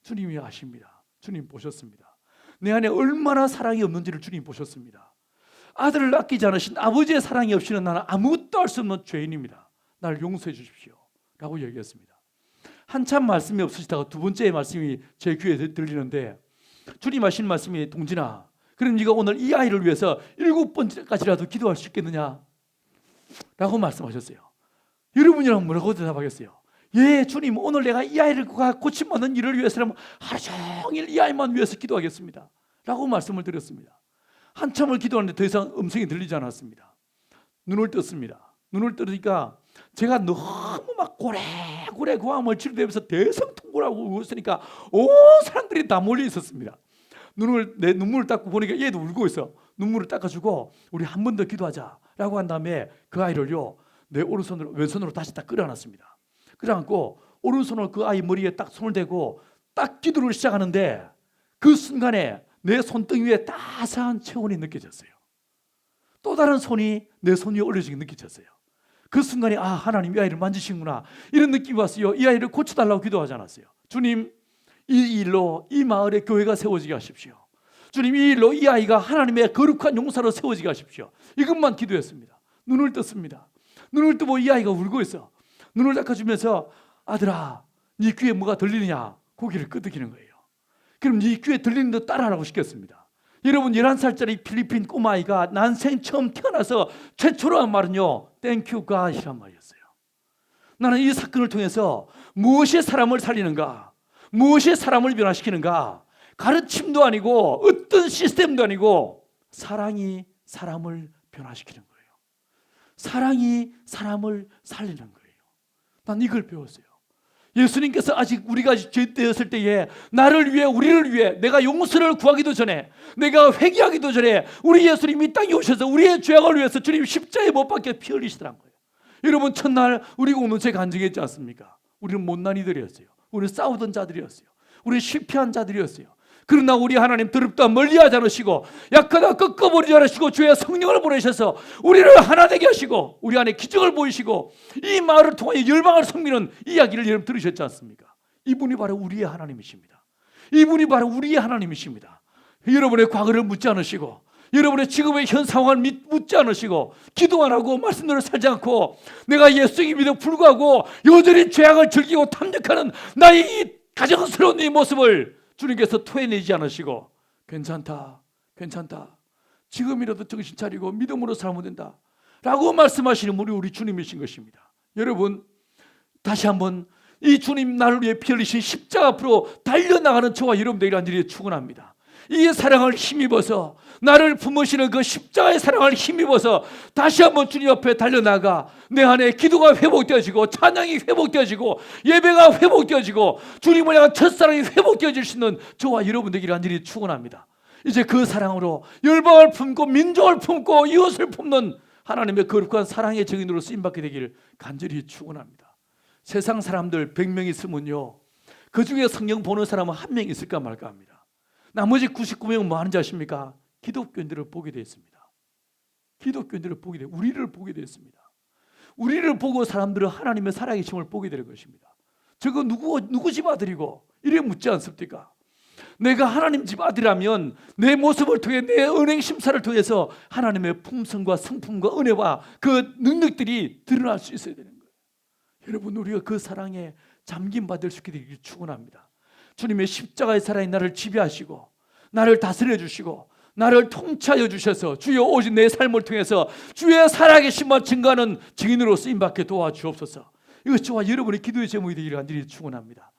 주님이 아십니다. 주님 보셨습니다. 내 안에 얼마나 사랑이 없는지를 주님 보셨습니다. 아들을 아끼지 않으신 아버지의 사랑이 없이는 나는 아무것도 할 수 없는 죄인입니다. 나를 용서해 주십시오. 라고 얘기했습니다. 한참 말씀이 없으시다가 두 번째 말씀이 제 귀에 들리는데, 주님 하신 말씀이, 동진아, 그럼 네가 오늘 이 아이를 위해서 7번까지라도 기도할 수 있겠느냐? 라고 말씀하셨어요. 여러분이랑 뭐라고 대답하겠어요? 예, 주님, 오늘 내가 이 아이를 고침받는 일을 위해서라면 하루 종일 이 아이만 위해서 기도하겠습니다. 라고 말씀을 드렸습니다. 한참을 기도하는데 더 이상 음성이 들리지 않았습니다. 눈을 떴습니다. 눈을 뜨니까 제가 너무 막 고래고래 고함을 치르면서 대성통곡하고 웃으니까 온 사람들이 다 몰려 있었습니다. 내 눈물을 닦고 보니까 얘도 울고 있어. 눈물을 닦아주고 우리 한 번 더 기도하자라고 한 다음에 그 아이를요, 내 왼손으로 다시 딱 끌어안았습니다. 끌어안고 오른손으로 그 아이 머리에 딱 손을 대고 딱 기도를 시작하는데 그 순간에 내 손등 위에 따스한 체온이 느껴졌어요. 또 다른 손이 내 손 위에 올려지게 느껴졌어요. 그 순간에 하나님 이 아이를 만지시는구나, 이런 느낌이 왔어요. 이 아이를 고쳐달라고 기도하지 않았어요. 주님, 이 일로 이 마을에 교회가 세워지게 하십시오. 주님, 이 일로 이 아이가 하나님의 거룩한 용사로 세워지게 하십시오. 이것만 기도했습니다. 눈을 떴습니다. 눈을 뜨고 이 아이가 울고 있어. 눈을 닦아주면서, 아들아, 네 귀에 뭐가 들리느냐? 고개를 끄덕이는 거예요. 그럼 네 귀에 들리는 거 따라하라고 시켰습니다. 여러분, 11살짜리 필리핀 꼬마아이가 난생 처음 태어나서 최초로 한 말은요, Thank you God이란 말이었어요. 나는 이 사건을 통해서 무엇이 사람을 살리는가, 무엇이 사람을 변화시키는가, 가르침도 아니고 어떤 시스템도 아니고 사랑이 사람을 변화시키는 거예요. 사랑이 사람을 살리는 거예요. 난 이걸 배웠어요. 예수님께서 우리가 죄되었을 때에 나를 위해, 우리를 위해, 내가 용서를 구하기도 전에, 내가 회개하기도 전에 우리 예수님이 땅에 오셔서 우리의 죄악을 위해서 주님 십자가에 못 박혀 피 흘리시더란 거예요. 여러분, 첫날 우리가 오면서 간증했지 않습니까? 우리는 못난 이들이었어요. 우리는 싸우던 자들이었어요. 우리는 실패한 자들이었어요. 그러나 우리 하나님 더럽다 멀리하지 않으시고 약하다 꺾어버리지 않으시고 주의 성령을 보내셔서 우리를 하나 되게 하시고 우리 안에 기적을 보이시고 이 마을을 통하여 열방을 섬기는 이야기를 여러분 들으셨지 않습니까? 이분이 바로 우리의 하나님이십니다. 이분이 바로 우리의 하나님이십니다. 여러분의 과거를 묻지 않으시고 여러분의 지금의 현 상황을 묻지 않으시고 기도 안 하고 말씀대로 살지 않고 내가 예수님에도 불구하고 여전히 죄악을 즐기고 탐닉하는 나의 이 가정스러운 이 모습을 주님께서 토해내지 않으시고 괜찮다, 지금이라도 정신 차리고 믿음으로 살면 된다 라고 말씀하시는 분이 우리 주님이신 것입니다. 여러분, 다시 한번 이 주님 나를 위해 피 흘리신 십자가 앞으로 달려나가는 저와 여러분들이 간절히 축원합니다. 이 사랑을 힘입어서 나를 품으시는 그 십자가의 사랑을 힘입어서 다시 한번 주님 앞에 달려나가 내 안에 기도가 회복되어지고 찬양이 회복되어지고 예배가 회복되어지고 주님을 향한 첫사랑이 회복되어질 수 있는 저와 여러분들이 간절히 축원합니다. 이제 그 사랑으로 열방을 품고 민족을 품고 이웃을 품는 하나님의 거룩한 사랑의 증인으로 쓰임받게 되기를 간절히 축원합니다. 세상 사람들 100명 있으면요, 그 중에 성경 보는 사람은 한 명 있을까 말까 합니다. 나머지 99명은 뭐 하는지 아십니까? 기독교인들을 보게 되었습니다. 기독교인들을 보게 돼, 우리를 보게 되었습니다. 우리를 보고 사람들은 하나님의 살아계심을 보게 될 것입니다. 저거 누구 집 아들이고 이래 묻지 않습니까? 내가 하나님 집 아들이라면 내 모습을 통해, 내 은행 심사를 통해서 하나님의 품성과 성품과 은혜와 그 능력들이 드러날 수 있어야 되는 거예요. 여러분, 우리가 그 사랑에 잠김 받을 수 있게 되기를 축원합니다. 주님의 십자가의 사랑이 나를 지배하시고 나를 다스려 주시고 나를 통치하여 주셔서 주여 오직 내 삶을 통해서 주의 살아계심만 증거하는 증인으로 쓰임받게 도와주옵소서. 이것 저와 여러분의 기도의 제목이 되기를 간절히 축원합니다.